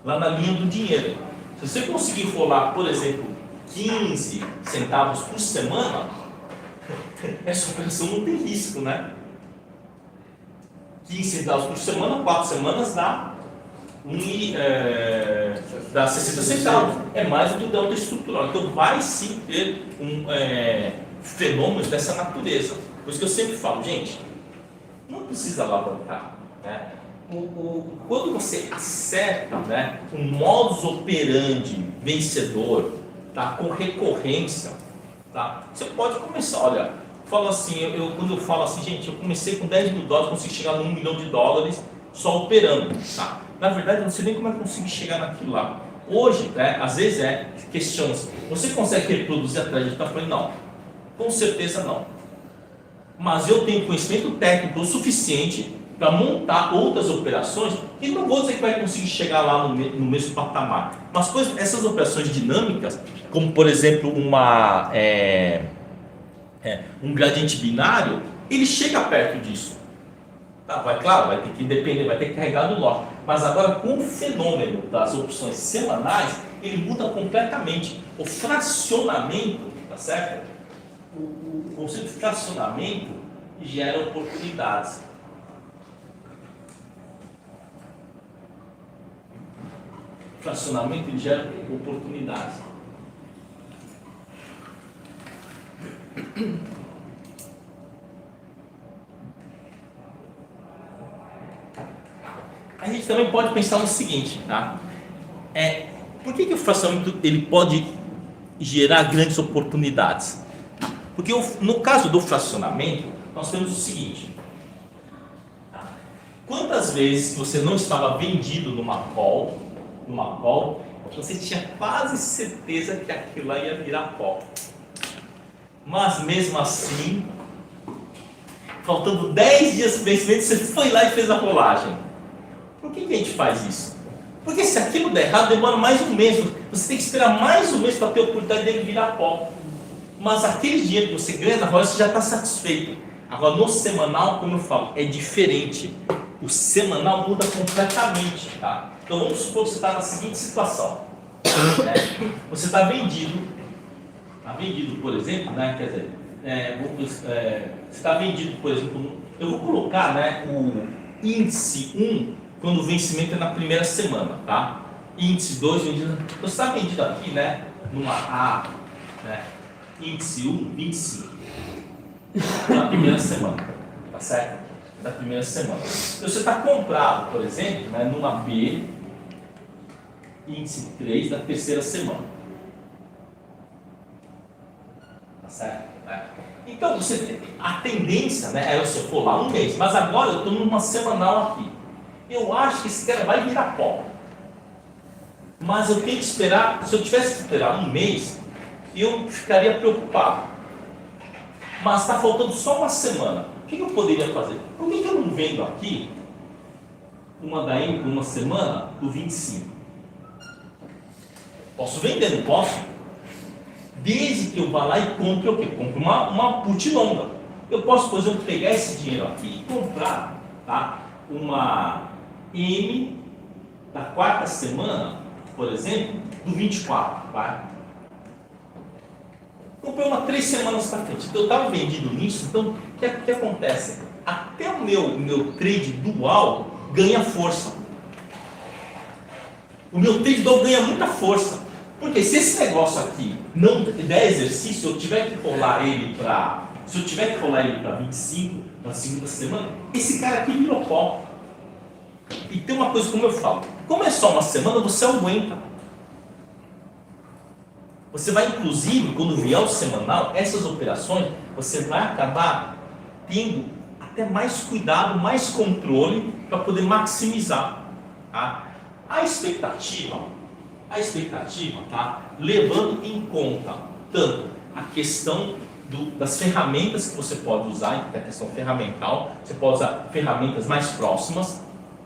lá na linha do dinheiro. Se você conseguir rolar, por exemplo, 15 centavos por semana, essa operação não tem risco, né? 15 centavos por semana, 4 semanas dá 60 centavos. É mais do que o delta estrutural. Então vai sim ter fenômenos dessa natureza. Por isso que eu sempre falo, gente, não precisa alavancar, né? Quando você acerta, né, um modus operandi vencedor, tá, com recorrência, tá, você pode começar, olha, fala assim, quando eu falo assim, gente, eu comecei com $10 mil, consegui chegar no $1 milhão só operando, tá? Na verdade, eu não sei nem como é que eu consegui chegar naquilo lá. Hoje, né, às vezes questiona-se, você consegue reproduzir a trajetória? Eu falei, não, com certeza não. Mas eu tenho conhecimento técnico o suficiente para montar outras operações e não vou dizer que vai conseguir chegar lá no mesmo patamar. Mas essas operações dinâmicas, como por exemplo um gradiente binário, ele chega perto disso. Tá, claro, vai ter que depender, vai ter que carregar do lote. Mas agora com o fenômeno das opções semanais, ele muda completamente. O fracionamento, tá certo? O conceito de fracionamento gera oportunidades. O fracionamento gera oportunidades. A gente também pode pensar no seguinte, tá? Por que o fracionamento ele pode gerar grandes oportunidades? Porque no caso do fracionamento, nós temos o seguinte: tá? Quantas vezes você não estava vendido numa call, você tinha quase certeza que aquilo lá ia virar call, mas mesmo assim faltando 10 dias para o vencimento, você foi lá e fez a rolagem. Por que a gente faz isso? Porque se aquilo der errado, demora mais um mês. Você tem que esperar mais um mês para ter a oportunidade dele virar pó. Mas aquele dinheiro que você ganha na rolagem, você já está satisfeito. Agora, no semanal, como eu falo, é diferente. O semanal muda completamente, tá? Então, vamos supor que você está na seguinte situação. Né? Você está vendido, por exemplo, né? Quer dizer, você está vendido, por exemplo, eu vou colocar, né, o índice 1 quando o vencimento é na primeira semana, tá? Índice 2, você está vendido aqui, né, numa A, né, índice 1, 25, na primeira semana, tá certo? Da primeira semana. Então, você está comprado, por exemplo, né, numa B, índice 3 da terceira semana. Tá certo? Então, a tendência, né, é se eu for lá um mês, mas agora eu estou numa semanal aqui. Eu acho que esse cara vai virar pó. Mas eu tenho que esperar, se eu tivesse que esperar um mês, eu ficaria preocupado. Mas está faltando só uma semana. O que eu poderia fazer? Por que eu não vendo aqui uma da M por uma semana do 25? Posso vender, não posso? Desde que eu vá lá e compre o quê? Compre uma put longa. Eu posso, por exemplo, pegar esse dinheiro aqui e comprar, tá, uma M da quarta semana, por exemplo, do 24, tá? Comprei uma 3 semanas para frente. Então, eu estava vendido nisso. Então, o que acontece? Até o meu trade dual ganha força. O meu trade dual ganha muita força. Porque se esse negócio aqui não der exercício, se eu tiver que rolar ele para 25 na segunda semana, esse cara aqui virou pó. E tem uma coisa, como eu falo, como é só uma semana, você aguenta. Você vai, inclusive, quando vier o semanal, essas operações, você vai acabar tendo até mais cuidado, mais controle para poder maximizar. Tá? A expectativa, tá? Levando em conta tanto a questão das ferramentas que você pode usar, que é a questão ferramental, você pode usar ferramentas mais próximas,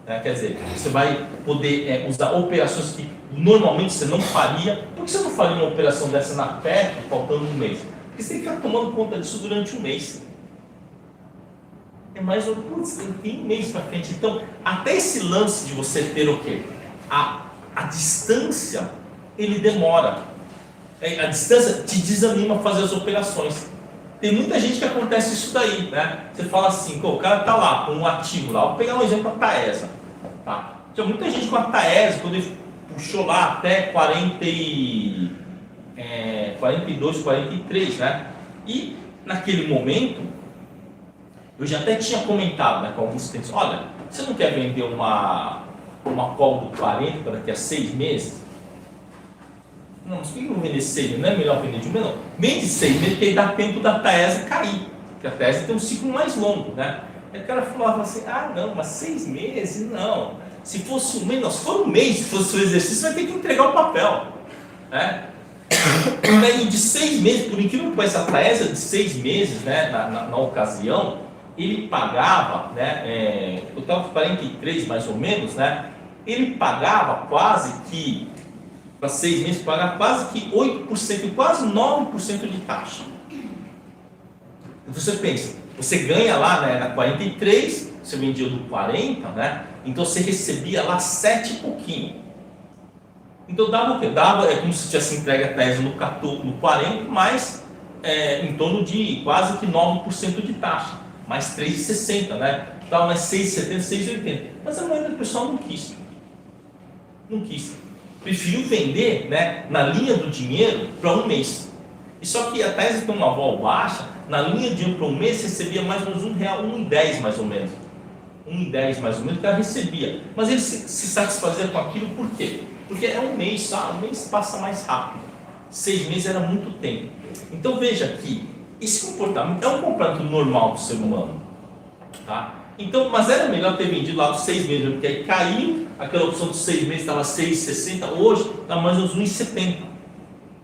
né? Quer dizer, você vai poder usar operações que normalmente você não faria. Por que você não faria uma operação dessa na perto, faltando um mês? Porque você tem que ficar tomando conta disso durante um mês. É mais ou menos, tem um mês para frente. Então, até esse lance de você ter o quê? A distância, ele demora. A distância te desanima a fazer as operações. Tem muita gente que acontece isso daí, né? Você fala assim, o cara tá lá com um ativo lá. Vou pegar um exemplo, a Taesa. Tá? Tinha muita gente com a Taesa, quando ele puxou lá até 42, 43, né? E naquele momento, eu já até tinha comentado, né, com alguns clientes, olha, você não quer vender uma call do 40 para daqui a 6 meses? Não, mas por que eu vou vender 6 meses? Não é melhor vender de um mês? Não. Vende 6 meses, porque aí dá tempo da Taesa cair. Porque a Taesa tem um ciclo mais longo, né? E o cara falava assim, não, mas 6 meses, não. Se fosse um mês, não. Se for um mês, se fosse o exercício, você vai ter que entregar o papel. Né? E de 6 meses, por incrível que pareça, a Taesa de 6 meses, né, na ocasião, ele pagava, né, eu estava com 43 mais ou menos, né, ele pagava quase que, para 6 meses, pagava quase que 8%, quase 9% de taxa. Então você pensa, você ganha lá, né, na 43, você vendia do 40, né, então você recebia lá 7 e pouquinho. Então dava o quê? É como se tivesse entregue a tese no 40, mais em torno de quase que 9% de taxa. Mais 3,60, né? Estava mais 6,70, 6,80. Mas a maioria do pessoal não quis. Não quis. Preferiu vender, né, na linha do dinheiro para um mês. E só que a tese tem uma vol baixa, na linha de dinheiro para um mês recebia mais ou menos R$1, R$1,10 mais ou menos. R$1,10 mais ou menos que ela recebia. Mas ele se satisfazia com aquilo por quê? Porque é um mês, sabe? Um mês passa mais rápido. 6 meses era muito tempo. Então veja que esse comportamento é um comportamento normal do ser humano. Tá? Então, mas era melhor ter vendido lá dos 6 meses, porque aí caiu, aquela opção dos 6 meses estava 6,60, hoje está mais uns 1,70.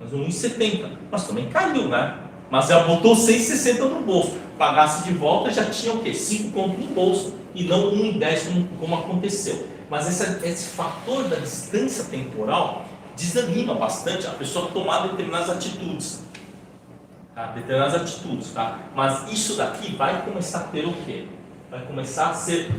Mais uns 1,70. Mas também caiu, né? Mas ela botou 6,60 no bolso. Pagasse de volta, já tinha o quê? 5 conto no bolso, e não 1,10 como aconteceu. Mas esse fator da distância temporal desanima bastante a pessoa a tomar determinadas atitudes. Tá? Tá? Mas isso daqui vai começar a ter o quê? Vai começar a ser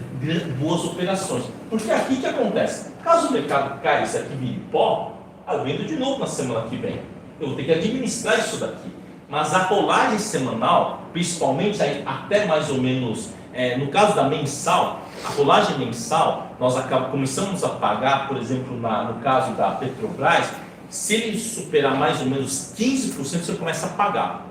boas operações. Porque aqui o que acontece? Caso o mercado caia e isso aqui vire pó, eu vendo de novo na semana que vem. Eu vou ter que administrar isso daqui. Mas a rolagem semanal, principalmente aí, até mais ou menos, no caso da mensal, a rolagem mensal, nós começamos a pagar, por exemplo, no caso da Petrobras, se ele superar mais ou menos 15%, você começa a pagar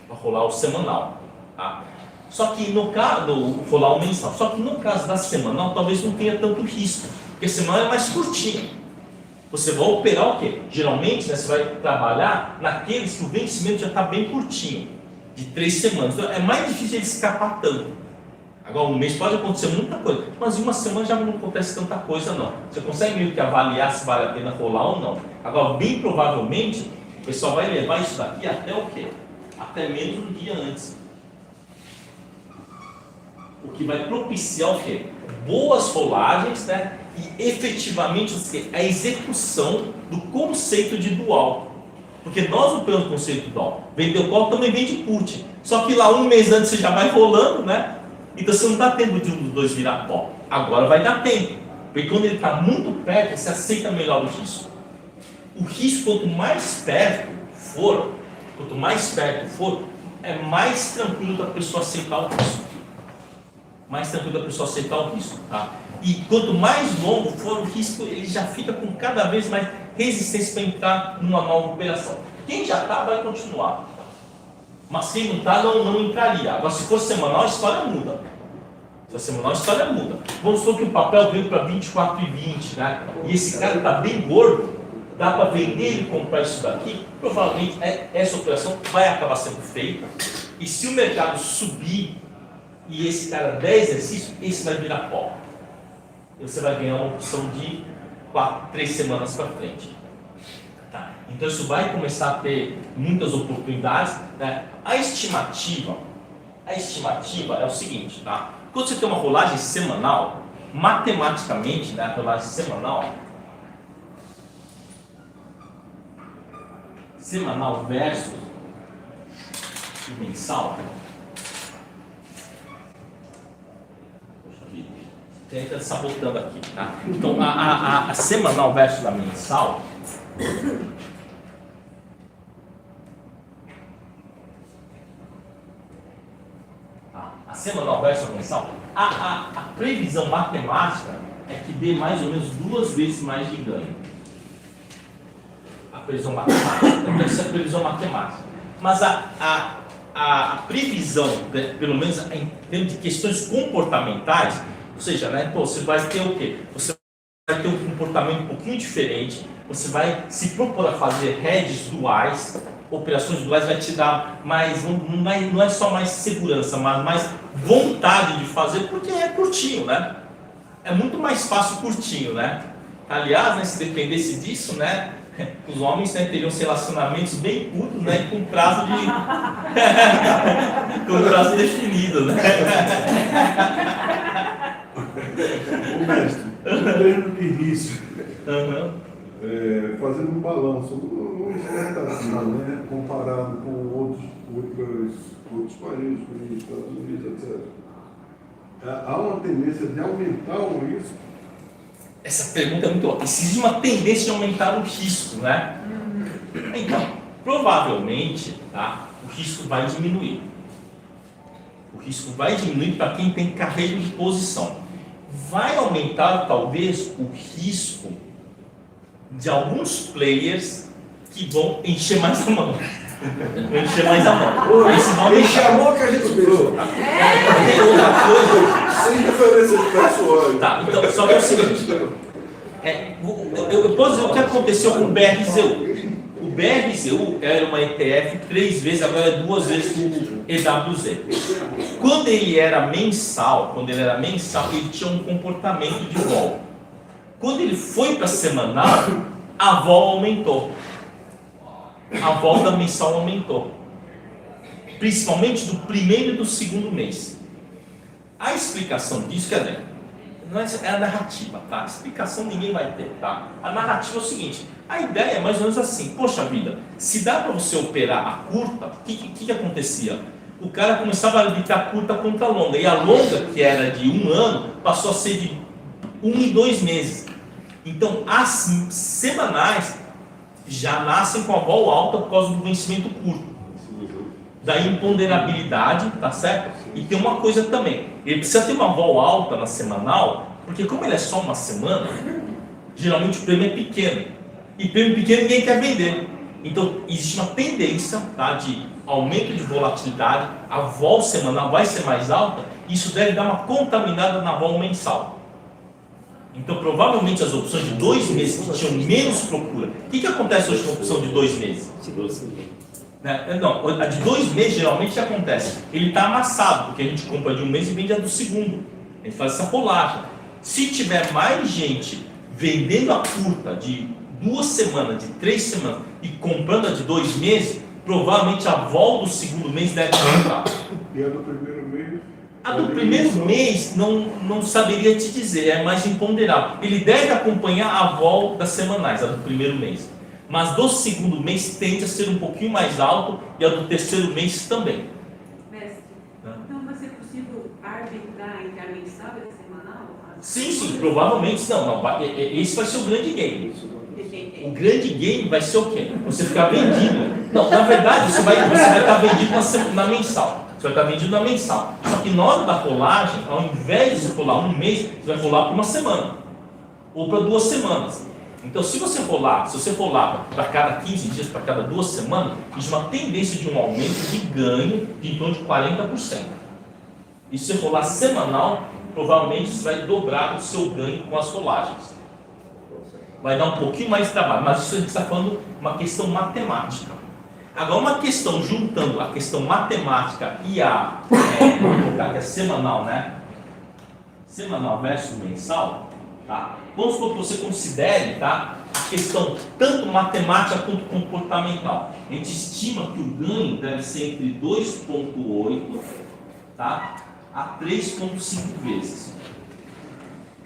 para rolar o semanal. Tá? Só que no caso, rolar o mensal, só que no caso da semanal, talvez não tenha tanto risco, porque a semana é mais curtinha. Você vai operar o quê? Geralmente, né, você vai trabalhar naqueles que o vencimento já está bem curtinho, de 3 semanas. Então, é mais difícil ele escapar tanto. Agora, um mês pode acontecer muita coisa, mas em uma semana já não acontece tanta coisa, não. Você consegue meio que avaliar se vale a pena rolar ou não. Agora, bem provavelmente, o pessoal vai levar isso daqui até o quê? Até menos um dia antes. O que vai propiciar o quê? Boas rolagens, né? E efetivamente a execução do conceito de dual. Porque nós operamos o conceito dual. Vendeu call também vende put. Só que lá um mês antes você já vai rolando, né? Então você não está tendo de um dos dois virar pó. Agora vai dar tempo. Porque quando ele está muito perto, você aceita melhor o risco. O risco, quanto mais perto for, é mais tranquilo da pessoa aceitar o risco. Tá? E quanto mais longo for o risco, ele já fica com cada vez mais resistência para entrar numa nova operação. Quem já está, vai continuar. Mas quem não está, não entraria. Agora, se for semanal, a história muda. Vamos supor que o papel veio para 24,20, né? E esse cara está bem gordo, dá para vender e comprar isso daqui, provavelmente essa operação vai acabar sendo feita. E se o mercado subir e esse cara der exercício, esse vai virar pó. E você vai ganhar uma opção de 3 semanas para frente. Tá? Então isso vai começar a ter muitas oportunidades. Né? A estimativa é o seguinte, tá? Quando você tem uma rolagem semanal, matematicamente, né, a rolagem semanal versus mensal, tem que estar sabotando aqui, tá? Então a semanal versus a mensal, a semanal versus a mensal, a previsão matemática é que dê mais ou menos 2 vezes mais de ganho. A previsão matemática, então essa é a previsão matemática. Mas a previsão, pelo menos em termos de questões comportamentais, ou seja, né, você vai ter o quê? Você vai ter um comportamento um pouquinho diferente, você vai se propor a fazer hedges duais, operações duais vai te dar mais, não é só mais segurança, mas mais vontade de fazer, porque é curtinho, né? É muito mais fácil curtinho, né? Aliás, né, se dependesse disso, né, os homens, né, teriam relacionamentos bem curtos, né, com prazo definido, né? O mestre, treino de risco, fazendo um balanço, uma expectativa, né, comparado com outros países, como os Estados Unidos, etc. Há uma tendência de aumentar o risco? Essa pergunta é muito boa. Existe uma tendência de aumentar o risco, né? Então, provavelmente, tá, o risco vai diminuir. O risco vai diminuir para quem tem carreira de posição. Vai aumentar, talvez, o risco de alguns players que vão encher mais a mão. Encher a mão que a gente pensou. Tem outra coisa. Sem referência de pessoal. Tá, então, só que é o seguinte. Eu posso dizer o que aconteceu com o BRZU. O BRZU era uma ETF 3 vezes, agora é 2 vezes o EWZ. Quando ele era mensal, ele tinha um comportamento de vol. Quando ele foi para semanal, a vol aumentou. A vol da mensal aumentou. principalmente do primeiro e do segundo mês. A explicação disso, quer dizer, não é a narrativa, tá? A explicação ninguém vai ter, tá? A narrativa é o seguinte, a ideia é mais ou menos assim, poxa vida, se dá para você operar a curta, o que acontecia? O cara começava a arbitrar curta contra a longa, e a longa, que era de 1 ano, passou a ser de 1 e 2 meses. Então, as semanais já nascem com a vol alta por causa do vencimento curto. Da imponderabilidade, tá certo? E tem uma coisa também, ele precisa ter uma vol alta na semanal, porque como ele é só uma semana, geralmente o prêmio é pequeno. E prêmio pequeno ninguém quer vender. Então, existe uma tendência, tá, de aumento de volatilidade, a vol semanal vai ser mais alta, isso deve dar uma contaminada na vol mensal. Então, provavelmente as opções de 2 meses que tinham menos procura. O que acontece hoje com a opção de 2 meses? Não, a de 2 meses geralmente o que acontece? Ele está amassado, porque a gente compra de 1 mês e vende a do segundo. A gente faz essa rolagem. Se tiver mais gente vendendo a curta de 2 semanas, de 3 semanas e comprando a de 2 meses, provavelmente a vol do segundo mês deve aumentar. E a do primeiro mês? A do primeiro mês não saberia te dizer, é mais imponderável. Ele deve acompanhar a vol das semanais, a do primeiro mês. Mas do segundo mês tende a ser um pouquinho mais alto e a do terceiro mês também. Mestre, então vai ser possível arbitrar entre a mensal e a semanal? Sim, provavelmente não. Esse vai ser o grande game. O grande game vai ser o quê? Você ficar vendido. Não, na verdade, você vai estar vendido na mensal. Você vai estar vendido na mensal. Só que na hora da rolagem, ao invés de você rolar 1 mês, você vai rolar por 1 semana. Ou para 2 semanas. Então, se você rolar para cada 15 dias, para cada 2 semanas, existe uma tendência de um aumento de ganho de em torno de 40%. E se você rolar semanal, provavelmente você vai dobrar o seu ganho com as rolagens. Vai dar um pouquinho mais de trabalho, mas isso a gente está falando uma questão matemática. Agora, uma questão juntando a questão matemática e vamos colocar que é semanal, né? Semanal versus mensal, tá? Vamos supor que você considere, tá, a questão tanto matemática quanto comportamental. A gente estima que o ganho deve ser entre 2,8, tá, a 3,5 vezes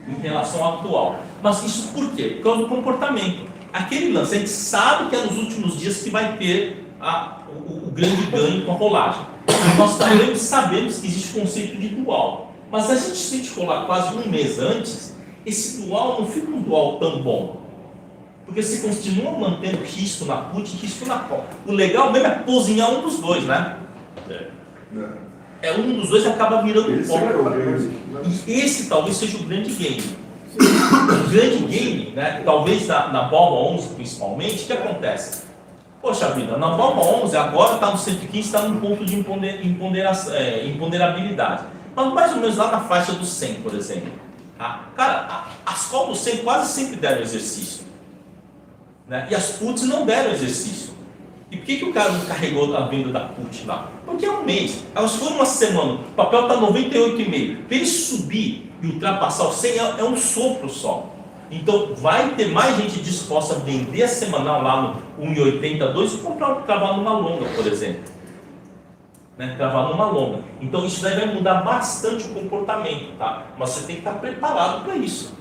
em relação ao atual. Mas isso por quê? Por causa do comportamento. Aquele lance, a gente sabe que é nos últimos dias que vai ter o grande ganho com a rolagem. Nós também sabemos que existe o conceito de dual. Mas se a gente rolar quase 1 mês antes, esse dual não fica um dual tão bom. Porque você continua mantendo risco na put e risco na call. O legal mesmo é cozinhar um dos dois, né? Um dos dois acaba virando um call. E esse talvez seja o grande game. O grande game, né, talvez na Balma 11 principalmente, o que acontece? Poxa vida, na Balma 11 agora está no 115, está num ponto de imponderabilidade. Mas mais ou menos lá na faixa do 100, por exemplo. Tá? Cara, as calls do 100 quase sempre deram exercício. Né? E as puts não deram exercício. E por que o cara não carregou a venda da put lá? Porque é 1 mês. Elas foram 1 semana, o papel está 98,5. Para ele subir e ultrapassar o 100 é um sopro só. Então vai ter mais gente disposta a vender a semanal lá no 1,82 e comprar um cavalo numa longa, por exemplo. Né? Cavalo numa longa. Então isso daí vai mudar bastante o comportamento, tá? Mas você tem que estar preparado para isso.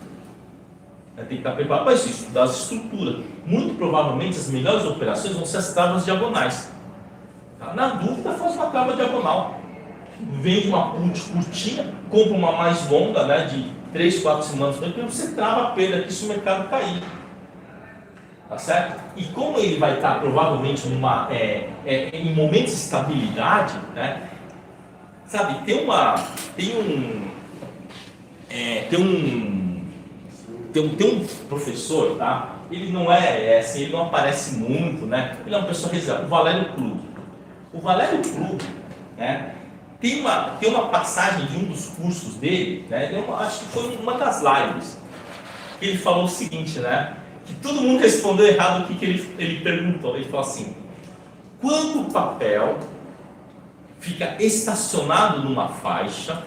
Tem que estar preparado para isso, estudar as estruturas. Muito provavelmente as melhores operações vão ser as travas diagonais. Tá? Na dúvida, faz uma trava diagonal. Vende uma put curtinha, compra uma mais longa, né, de 3, 4 semanas, porque você trava a perda aqui se o mercado cair. Tá certo? E como ele vai estar provavelmente em momentos de estabilidade, né? Sabe, tem um professor, tá? Ele não assim, ele não aparece muito, né? Ele é uma pessoa reservada, o Valério Klug. O Valério Klug, né? Tem uma passagem de um dos cursos dele, né? Acho que foi uma das lives, que ele falou o seguinte, né? Que todo mundo respondeu errado o que ele perguntou. Ele falou assim: quando o papel fica estacionado numa faixa,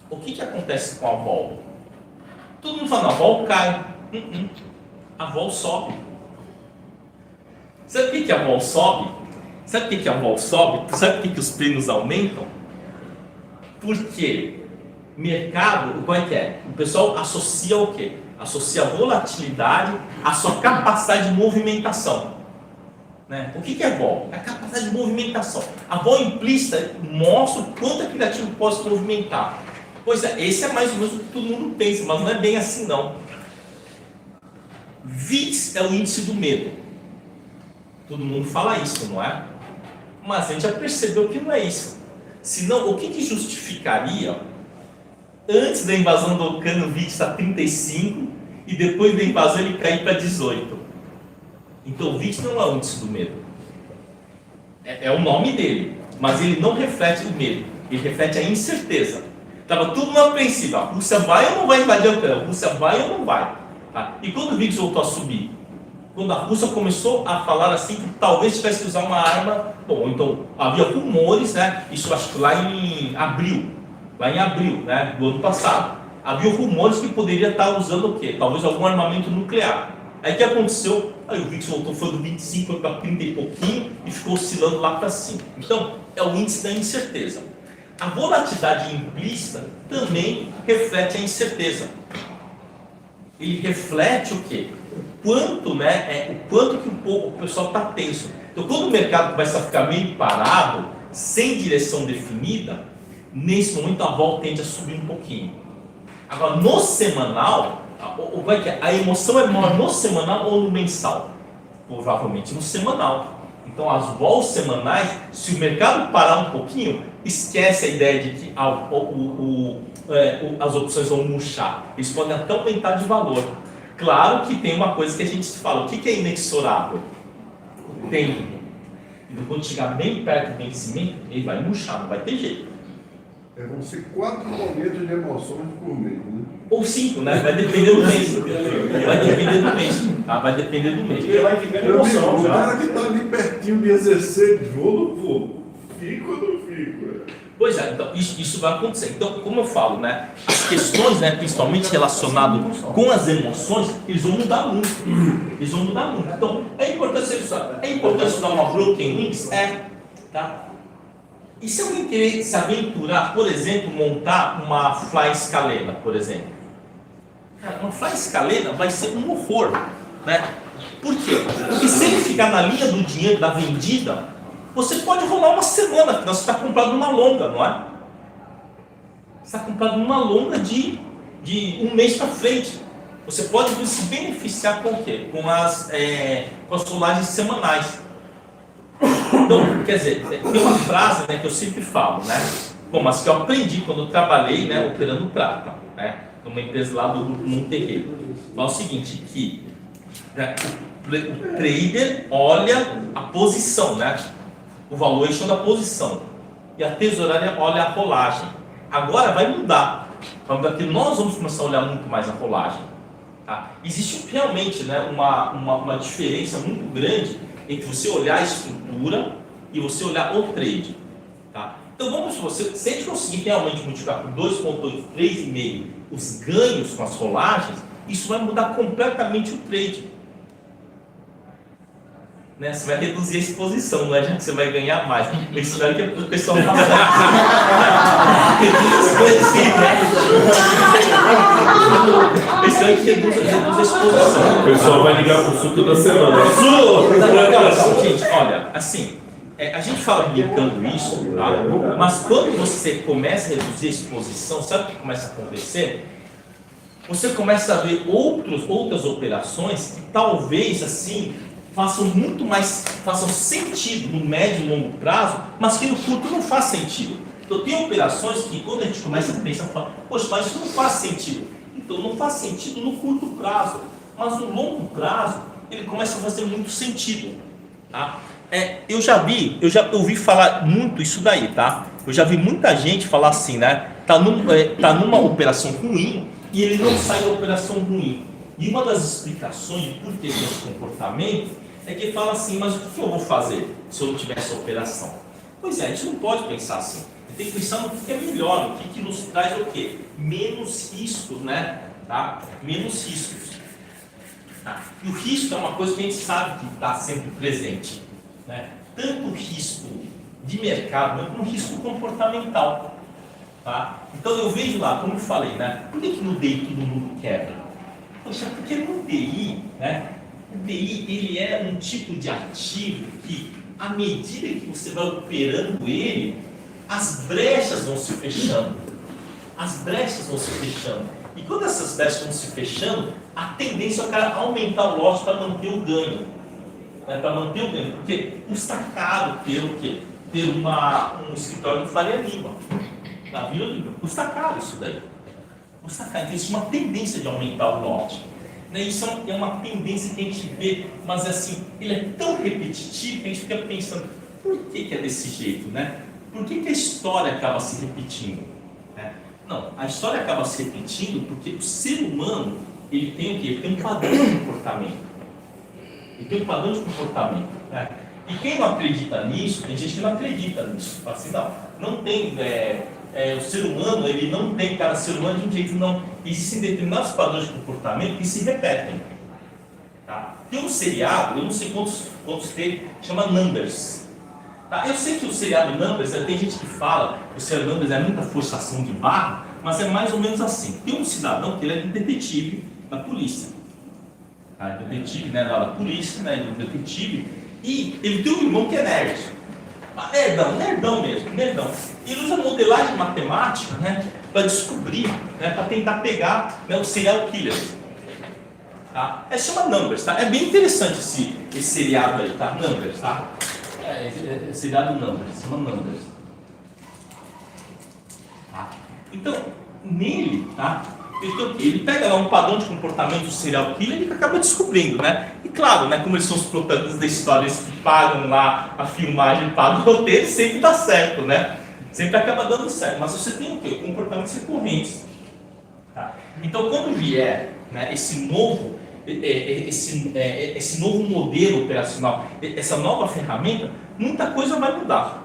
o que acontece com a vol? Todo mundo fala, a vol cai. A vol sobe. Sabe por que a vol sobe? Sabe por que a vol sobe? Sabe por que os prêmios aumentam? Porque mercado, como é que é? O pessoal associa o quê? Associa a volatilidade à sua capacidade de movimentação. Né? O que é vol? É a capacidade de movimentação. A vol implícita mostra o quanto aquele ativo pode se movimentar. Pois é, esse é mais ou menos o que todo mundo pensa, mas não é bem assim não. VIX é o índice do medo. Todo mundo fala isso, não é? Mas a gente já percebeu que não é isso. Senão, o que justificaria antes da invasão do Ucrânia o VIX está 35 e depois da invasão ele cair para 18? Então o VIX não é o índice do medo. É o nome dele, mas ele não reflete o medo, ele reflete a incerteza. Estava tudo no apreensivo, a Rússia vai ou não vai invadir a Ucrânia? A Rússia vai ou não vai? Tá? E quando o VIX voltou a subir? Quando a Rússia começou a falar assim que talvez tivesse que usar uma arma, bom, então havia rumores, né? Isso acho que lá em abril, né, do ano passado, havia rumores que poderia estar usando o quê? Talvez algum armamento nuclear. Aí o que aconteceu? Aí o VIX voltou, foi do 25 foi para 30 e pouquinho e ficou oscilando lá para cima. Então, é o índice da incerteza. A volatilidade implícita também reflete a incerteza. Ele reflete o quê? O quanto, né, o quanto que o pessoal está tenso. Então, quando o mercado começa a ficar meio parado, sem direção definida, nesse momento a vol tende a subir um pouquinho. Agora, no semanal, a emoção é maior no semanal ou no mensal? Provavelmente no semanal. Então, as vols semanais, se o mercado parar um pouquinho, esquece a ideia de que as opções vão murchar. Eles podem até aumentar de valor. Claro que tem uma coisa que a gente fala, o que é inexorável? Tempo. Então, quando chegar bem perto do vencimento, ele vai murchar, não vai ter jeito. Vão ser 4 momentos de emoções por mês, né? Ou 5, né? Vai depender do mês. Vai depender do mês. Tá? Vai depender do mês. Porque vai ficar emoção O já. cara que está ali pertinho de exercer, vou ou não vou? Fico ou não fico? Pois é, então isso vai acontecer. Então, como eu falo, né? As questões, né, principalmente relacionadas com as emoções, eles vão mudar muito. Eles vão mudar muito. Então, é importante estudar uma broken wings? Tá? E se alguém querer se aventurar, por exemplo, montar uma fly escalena, por exemplo? Cara, uma fly escalena vai ser um horror, né? Por quê? Porque se ele ficar na linha do dinheiro da vendida, você pode rolar uma semana, afinal você está comprado numa longa, não é? Você está comprado numa longa de um mês para frente. Você pode se beneficiar com o quê? Com as rolagens semanais. Então, quer dizer, tem uma frase, né, que eu sempre falo, né? Bom, mas que eu aprendi quando eu trabalhei, né, operando prata, né, numa empresa lá do Grupo Monterrey. Fala o seguinte, que né, o trader olha a posição, né? O valuation da posição. E a tesouraria olha a rolagem. Agora vai mudar. Porque nós vamos começar a olhar muito mais a rolagem. Tá? Existe realmente, né, uma diferença muito grande entre você olhar a estrutura e você olhar o trade. Tá? Então vamos, se a gente conseguir realmente multiplicar por 2,8, 3,5 os ganhos com as rolagens, isso vai mudar completamente o trade. Né? Você vai reduzir a exposição, não é já que você vai ganhar mais. Eu espero que o pessoal não eu espero que reduz a exposição. O pessoal vai ligar pro suco da semana. Gente, olha, assim, a gente fala brincando isso, tá? Mas quando você começa a reduzir a exposição, sabe o que começa a acontecer? Você começa a ver outras operações que talvez assim façam sentido no médio e longo prazo, mas que no curto não faz sentido. Então tem operações que quando a gente começa a pensar, fala, poxa, mas isso não faz sentido. Então não faz sentido no curto prazo, mas no longo prazo ele começa a fazer muito sentido. Tá? Eu já ouvi falar muito isso daí, tá? Eu já vi muita gente falar assim, né? Tá numa operação ruim e ele não sai da operação ruim. E uma das explicações de por que esse comportamento é que ele fala assim, mas o que eu vou fazer se eu não tiver essa operação? Pois é, a gente não pode pensar assim. A gente tem que pensar no que é melhor, no que nos traz o quê? Menos riscos, né? Tá? Menos riscos. Tá? E o risco é uma coisa que a gente sabe que está sempre presente. Né? tanto risco de mercado, mas como risco comportamental. Tá? Então eu vejo lá, como eu falei, né? Por que no DI todo mundo quebra? Poxa, porque no DI, né? O DI ele é um tipo de ativo que, à medida que você vai operando ele, as brechas vão se fechando. As brechas vão se fechando. E quando essas brechas vão se fechando, a tendência é o cara aumentar o lote para manter o ganho. Né? Para manter o ganho. Porque custa caro ter o quê? Ter um escritório de Faria Lima. Na Vila Lima. Custa caro isso daí. Custa caro. Então, existe uma tendência de aumentar o lote. Né? Isso é uma tendência que a gente vê, mas assim, ele é tão repetitivo que a gente fica pensando, por que é desse jeito? Né? Por que a história acaba se repetindo? Né? Não, a história acaba se repetindo porque o ser humano, ele tem o quê? Ele tem um padrão de comportamento. Ele tem um padrão de comportamento. Né? E quem não acredita nisso, tem gente que não acredita nisso. Fala assim, não tem, o ser humano, ele não tem cada ser humano de um jeito, não. Existem determinados padrões de comportamento que se repetem. Tá? Tem um seriado, eu não sei quantos tem, chama Numbers. Tá? Eu sei que o seriado Numbers, tem gente que fala que o seriado Numbers é muita forçação de barra, mas é mais ou menos assim. Tem um cidadão que ele é detetive da polícia. Tá? Detetive, né, da polícia, né, detetive, e ele tem um irmão que é nerd. Nerdão mesmo, nerdão. Ele usa modelagem matemática, né, para descobrir, né, para tentar pegar, né, o serial killer. Tá? Chama Numbers, tá? É bem interessante esse seriado aí, tá? Numbers, tá? Seriado Numbers, chama Numbers. Tá? Então, nele, tá? Ele pega lá um padrão de comportamento do serial killer e acaba descobrindo, né? E claro, né, como eles são os protagonistas da história, eles que pagam lá a filmagem, pagam o roteiro, sempre dá certo, né? Sempre acaba dando certo. Mas você tem o quê? Comportamentos recorrentes. Tá? Então, quando vier, né, esse novo modelo operacional, essa nova ferramenta, muita coisa vai mudar.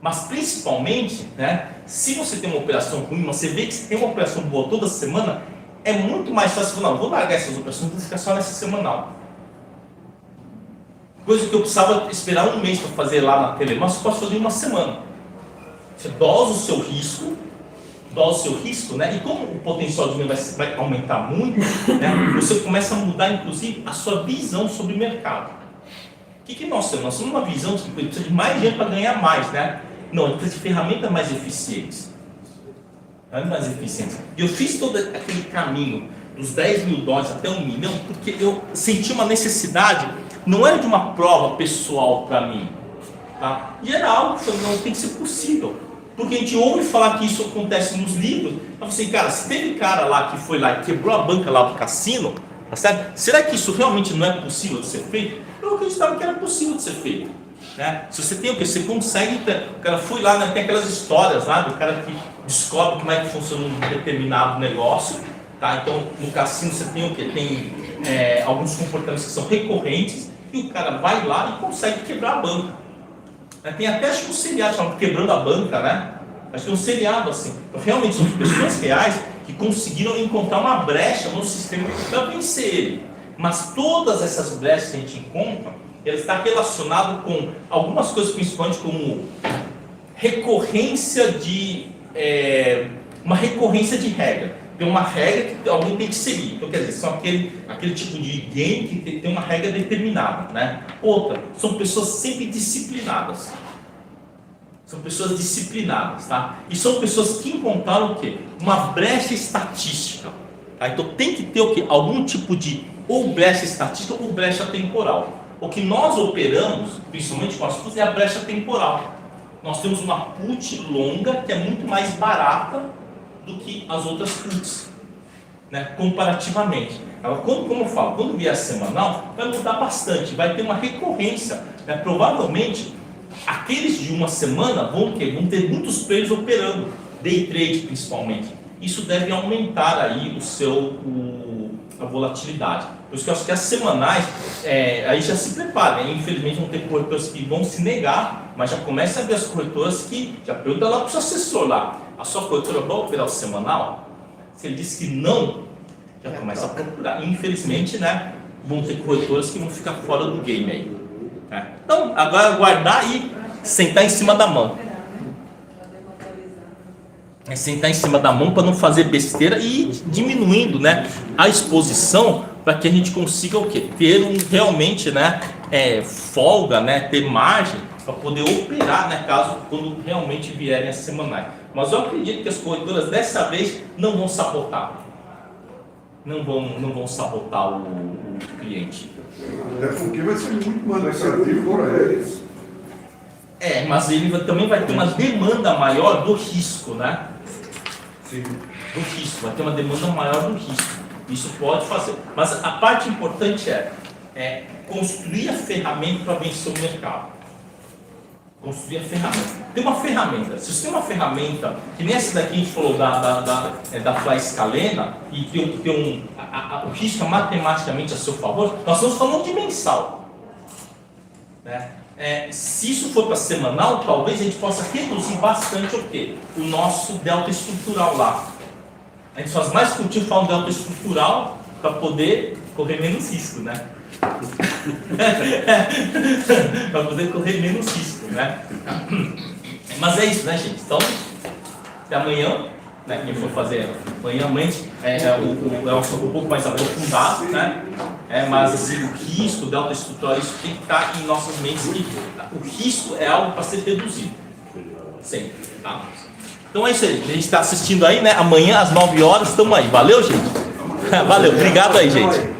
Mas principalmente, né, se você tem uma operação ruim, você vê que você tem uma operação boa toda semana, é muito mais fácil falar, não, vou largar essas operações, vou ficar só nessa semanal. Coisa que eu precisava esperar um mês para fazer lá na Telemar, você pode fazer em uma semana. Você dosa o seu risco, né? E como o potencial de venda vai aumentar muito, né, você começa a mudar, inclusive, a sua visão sobre o mercado. O que nós temos? Nós temos uma visão de que precisa de mais dinheiro para ganhar mais, né? Não, a gente precisa de ferramentas mais eficientes. Mais eficientes. E eu fiz todo aquele caminho dos 10 mil dólares até 1 milhão, porque eu senti uma necessidade, não era de uma prova pessoal para mim, tá? E era algo que não tem que ser possível. Porque a gente ouve falar que isso acontece nos livros, eu falei assim, cara, se teve cara lá que foi lá e quebrou a banca lá do cassino, tá certo? Será que isso realmente não é possível de ser feito? Eu acreditava que era possível de ser feito. Né? Se você tem o que? Você consegue, o cara foi lá, né? Tem aquelas histórias lá do cara que descobre como é que funciona um determinado negócio, tá? Então no cassino você tem o que? Tem alguns comportamentos que são recorrentes e o cara vai lá e consegue quebrar a banca. Tem até acho que um seriado chamado Quebrando a Banca, né? Acho que é um seriado assim. Então, realmente são pessoas reais que conseguiram encontrar uma brecha no sistema para vencer ele. Mas todas essas brechas que a gente encontra, ela está relacionado com algumas coisas, principalmente como recorrência de uma recorrência de regra. Tem uma regra que alguém tem que seguir. Então, quer dizer, são aquele tipo de game que tem uma regra determinada, né? Outra, são pessoas sempre disciplinadas. São pessoas disciplinadas, tá? E são pessoas que encontraram o quê? Uma brecha estatística. Tá? Então, tem que ter o quê? Algum tipo de ou brecha estatística ou brecha temporal. O que nós operamos, principalmente com as puts, é a brecha temporal. Nós temos uma put longa que é muito mais barata do que as outras puts, né, comparativamente. Agora, como eu falo, quando vier semanal, vai mudar bastante, vai ter uma recorrência, né, provavelmente, aqueles de uma semana vão ter muitos players operando, day trade principalmente. Isso deve aumentar aí a volatilidade. Por isso que eu acho que as semanais, aí já se prepara, né? Infelizmente vão ter corretoras que vão se negar, mas já começa a ver as corretoras que já pergunta lá para o seu assessor lá, a sua corretora vai operar o semanal? Se ele disse que não, já começa a procurar. Infelizmente, né, vão ter corretoras que vão ficar fora do game aí. Então, agora guardar e sentar em cima da mão. Sentar em cima da mão para não fazer besteira e ir diminuindo, né, a exposição para que a gente consiga o quê? Ter realmente, né, folga, né, ter margem para poder operar, né, caso quando realmente vierem as semanais. Mas eu acredito que as corretoras dessa vez não vão sabotar. Não vão sabotar o cliente. Até porque vai ser muito mais lucrativo para eles. Mas ele também vai ter uma demanda maior do risco, né? Sim. Do risco, vai ter uma demanda maior do risco. Isso pode fazer. Mas a parte importante é construir a ferramenta para vencer o mercado. Construir a ferramenta. Tem uma ferramenta. Se você tem uma ferramenta, que nem essa daqui a gente falou da Fly Scalena, e tem o risco matematicamente a seu favor, nós estamos falando de mensal. Né? Se isso for para semanal, talvez a gente possa reduzir bastante o quê? O nosso delta estrutural lá. A gente faz mais cultivo falando delta estrutural para poder correr menos risco, né? Para poder correr menos risco, né? Mas é isso, né, gente? Então, até amanhã, né? Quem for fazer amanhã, é um assunto um pouco mais aprofundado, né? Mas assim, o risco, o delta estrutural, isso tem que estar em nossas mentes, que o risco é algo para ser reduzido. Sempre, tá? Então é isso aí, a gente está assistindo aí, né? Amanhã às 9 horas, estamos aí. Valeu, gente? Valeu, obrigado aí, gente.